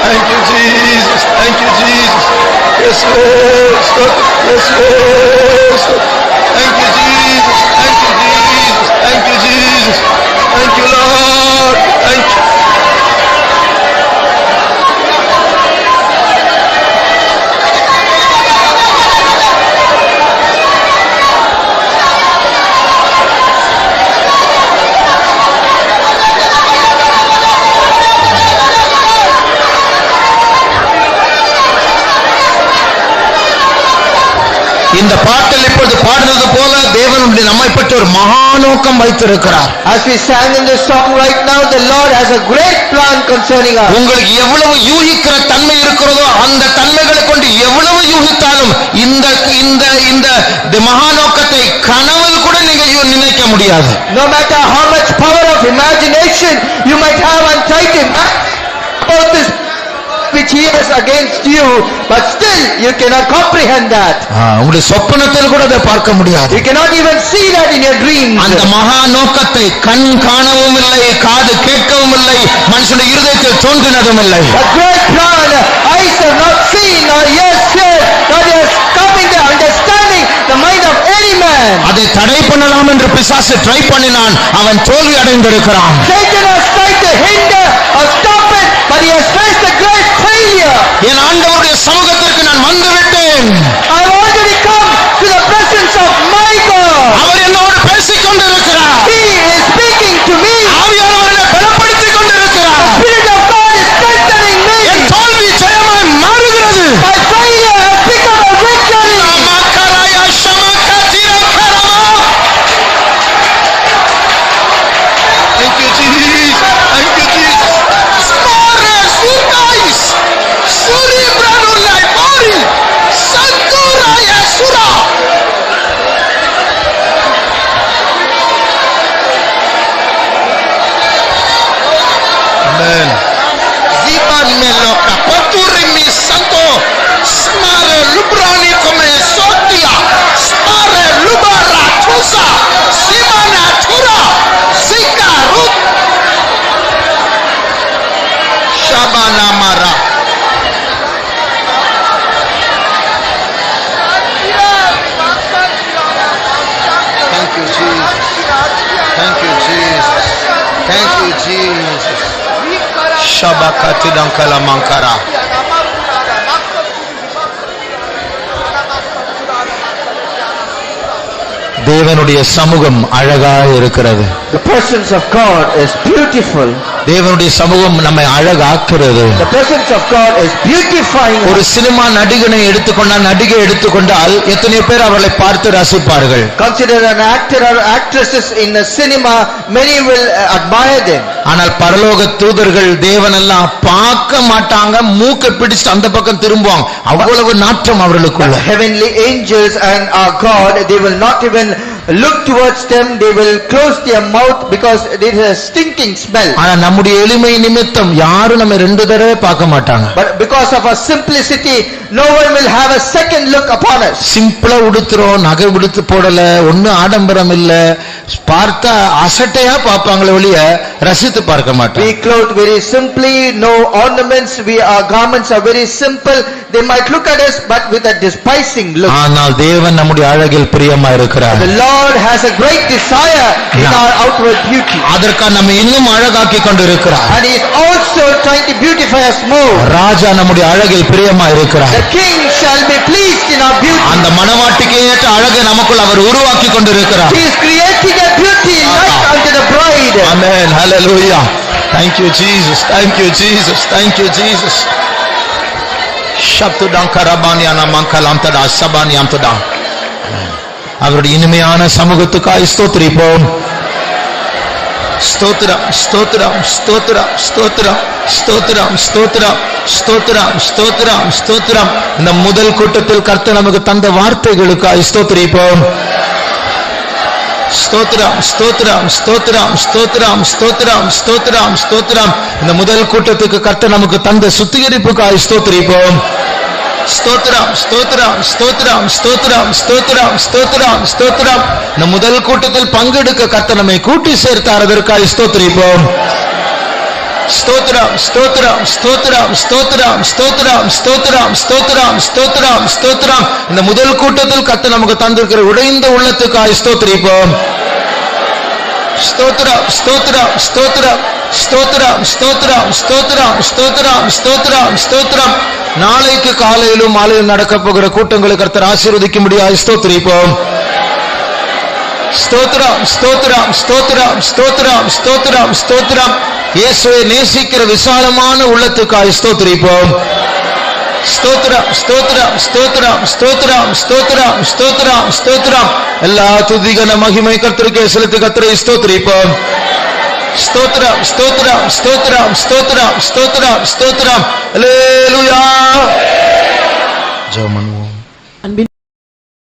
Thank you, Jesus. Thank you, Jesus. Yes, Lord. Yes, Lord. Thank you, Jesus. Thank you, Jesus. Thank you, Jesus. Thank you, Lord. Thank you. இந்த பாட்டில் இப்பொழுது பாடுறது போல தேவனுடைய நம்மை பற்றி ஒரு மகாநோக்கம் வைத்திருக்கிறார். As we sang in this song right now, the Lord has a great plan concerning us. உங்களுக்கு எவ்வளவு யூகிக்கிற தன்மை இருக்கிறதோ அந்த தன்மைகளை கொண்டு எவ்வளவு யூகித்தாலும் இந்த இந்த இந்த மகாநோக்கத்தை கனவில் கூட நீங்க நினைக்க முடியாது. No matter how much power of imagination you might have and try to imagine about this which he has against you, but still you cannot comprehend that. உங்களுடைய சொப்பனத்தில் கூட அதை பார்க்க முடியாது. You cannot even see that in your dreams. அந்த மகா நோக்கத்தை கண் காணவும் இல்லை, காது கேட்கவும் இல்லை, மனுஷனுடைய இருதயத்தில் தோன்றினதும் இல்லை. A great plan, eyes have not seen nor ears heard, nor has come in the understanding the mind of any man. அதை தடை பண்ணலாம் என்று பிசாசு ட்ரை பண்ணினான், அவன் தோல்வி அடைந்திருக்கிறான். Satan has tried to hinder or stop it, but he has faced a great failure. என் ஆண்டவருடைய சமூகத்திற்கு நான் வந்துவிட்டேன். I have already come to the presence of my God. அவர் என்னோடு பேசிக் கொண்டிருக்கிறார். He is speaking to me. ஆவியானவர் என்னை பலப்படுத்திக் கொண்டிருக்கிறார். The Spirit of God is strengthening me. என் தோல்வி ஜெயமாய் மாறுகிறது. My failure has become a victory. நமக்கராய சமக்கதிரகரமா. Thank you, Jesus. Thank you, Jesus. Smore sukais. Suri branulai mori. Santuraya sura. Amen. Ziban meloka poturi mi santo. Smare lubrani come sotia. Smare lubara tusa. Simana tura. Zika rut. Shabana mara. Thank you, Jesus. Thank you, Jesus. Thank you, Jesus. Shabakati dankala mankara. தேவனுடைய சமூகம் அழகாக இருக்கிறது. The presence of God is beautiful. தேவனுடைய சமூகம் நம்மை அழகாக்குறது. The presence of God is beautifying. ஒரு cinema நடிகனை எடுத்துக்கொண்டால் நடிகை எடுத்துக்கொண்டால் எத்தனை பேர் அவர்களை பார்த்து ரசிப்பார்கள். Consider an actor or actresses in a cinema, many will admire them. ஆனால் பரலோக தூதர்கள் தேவன் எல்லாம் பார்க்க மாட்டாங்க, மூக்கை பிடிச்சு அந்த பக்கம் திரும்புவாங்க. அவ்வளவு நாற்றம் அவர்களுக்குள்ள. Heavenly angels and our God, they will not even look towards them, they will close their mouth because there is a stinking smell. ஆனா நம்முடைய எளிமை நிமித்தம் யாரும் நம்ம ரெண்டு தடவை பார்க்க மாட்டாங்க. But because of our simplicity, no one will have a second look upon us. சிம்பிளா உடுத்துறோம், நகை உடுத்து போடல, ஒன்னும் ஆடம்பரம் இல்ல, பார்த்தா அசட்டையா பார்ப்பாங்களே ஒழிய ரசித்து பார்க்க மாட்டாங்க. We clothe very simply, no ornaments, our garments are very simple. They might look at us but with a despising look. ஆனால் தேவன் நம்முடைய அழகில் பிரியமா இருக்கிறார். The Lord has a great desire in our outward beauty. அதற்காக நம்ம இன்னும் அழகாக்கி கொண்டிருக்கிறார். And he is also trying to beautify us more. ராஜா நம்முடைய அழகில் பிரியமா இருக்கிறார். The king shall be pleased in our beauty. அந்த மணவாட்டிக்கு ஏற்ற அழகை நமக்குள் அவர் உருவாக்கி கொண்டிருக்கிறார். He is creating a beauty like unto the bride. Amen. Hallelujah. Thank you, Jesus. Thank you, Jesus. Thank you, Jesus. Shabtudan karabani anamankal tada sabani amtada. அவருடைய இனிமையான சமூகத்துக்காய் ஸ்தோத்திரிப்போம். ஸ்தோத்திரம் ஸ்தோத்திரம் ஸ்தோத்திரம் ஸ்தோத்திரம் ஸ்தோத்திரம் ஸ்தோத்திரம் ஸ்தோத்திரம் ஸ்தோத்திரம் ஸ்தோத்திரம். இந்த முதல் கூட்டத்தில் கர்த்தர் நமக்கு தந்த வார்த்தைகளுக்காய் ஸ்தோத்திரிப்போம். ஸ்தோத்திரம் ஸ்தோத்திரம் ஸ்தோத்திரம் ஸ்தோத்திரம் ஸ்தோத்திரம் ஸ்தோத்திரம் ஸ்தோத்திரம். இந்த முதல் கூட்டத்துக்கு கர்த்தர் நமக்கு தந்த சுத்திகரிப்புக்காய் ஸ்தோத்திரிப்போம். ஸ்தோத்திரம் ஸ்தோத்திரம் ஸ்தோத்திரம் ஸ்தோத்திரம் ஸ்தோத்திரம் ஸ்தோத்திரம் ஸ்தோத்திரம். இந்த முதல் கூட்டத்தில் பங்கெடுக்க கர்த்தர் நம்மை கூட்டி சேர்த்தார், அதற்காக ஸ்தோத்திரிப்போம். ஸ்தோத்திரம் ஸ்தோத்திரம் ஸ்தோத்திரம் ஸ்தோத்திரம் ஸ்தோத்திரம் ஸ்தோத்திரம் ஸ்தோத்திரம் ஸ்தோத்திரம் ஸ்தோத்திரம். இந்த முதல் கூட்டத்தில் கர்த்தர் நமக்கு தந்திருக்கிற உடைந்த உள்ளத்துக்காய் ஸ்தோத்திரிப்போம். ஸ்தோத்திரம் ஸ்தோத்திரம் ஸ்தோத்திரம் ஸ்தோத்திரம் ஸ்தோத்திரம் ஸ்தோத்திரம் ஸ்தோத்திரம் ஸ்தோத்திரம் ஸ்தோத்திரம். நாளைக்கு காலையிலும் மாலையில் நடக்க போகிற கூட்டங்களை கர்த்தர் ஆசீர்வதிக்கும்படியாய் ஸ்தோத்திரிப்போம். ஸ்தோத்திரம் ஸ்தோத்திரம் ஸ்தோத்திரம் ஸ்தோத்திரம் ஸ்தோத்திரம் ஸ்தோத்திரம். இயேசுவை நேசிக்கிற விசாலமான உள்ளத்துக்காய் ஸ்தோத்திரிப்போம். ஸ்தோத்திரம் ஸ்தோத்திரம் ஸ்தோத்திரம் ஸ்தோத்திரம் ஸ்தோத்திரம் ஸ்தோத்திரம் ஸ்தோத்திரம். எல்லா துதிகன மகிமை கர்த்தருக்கே செலுத்தி கர்த்தரை ஸ்தோத்திரிப்போம். ஸ்தோத்திரம் ஸ்தோத்திரம் ஸ்தோத்திரம் ஸ்தோத்திரம் ஸ்தோத்திரம் ஸ்தோத்திரம். அல்லேலூயா.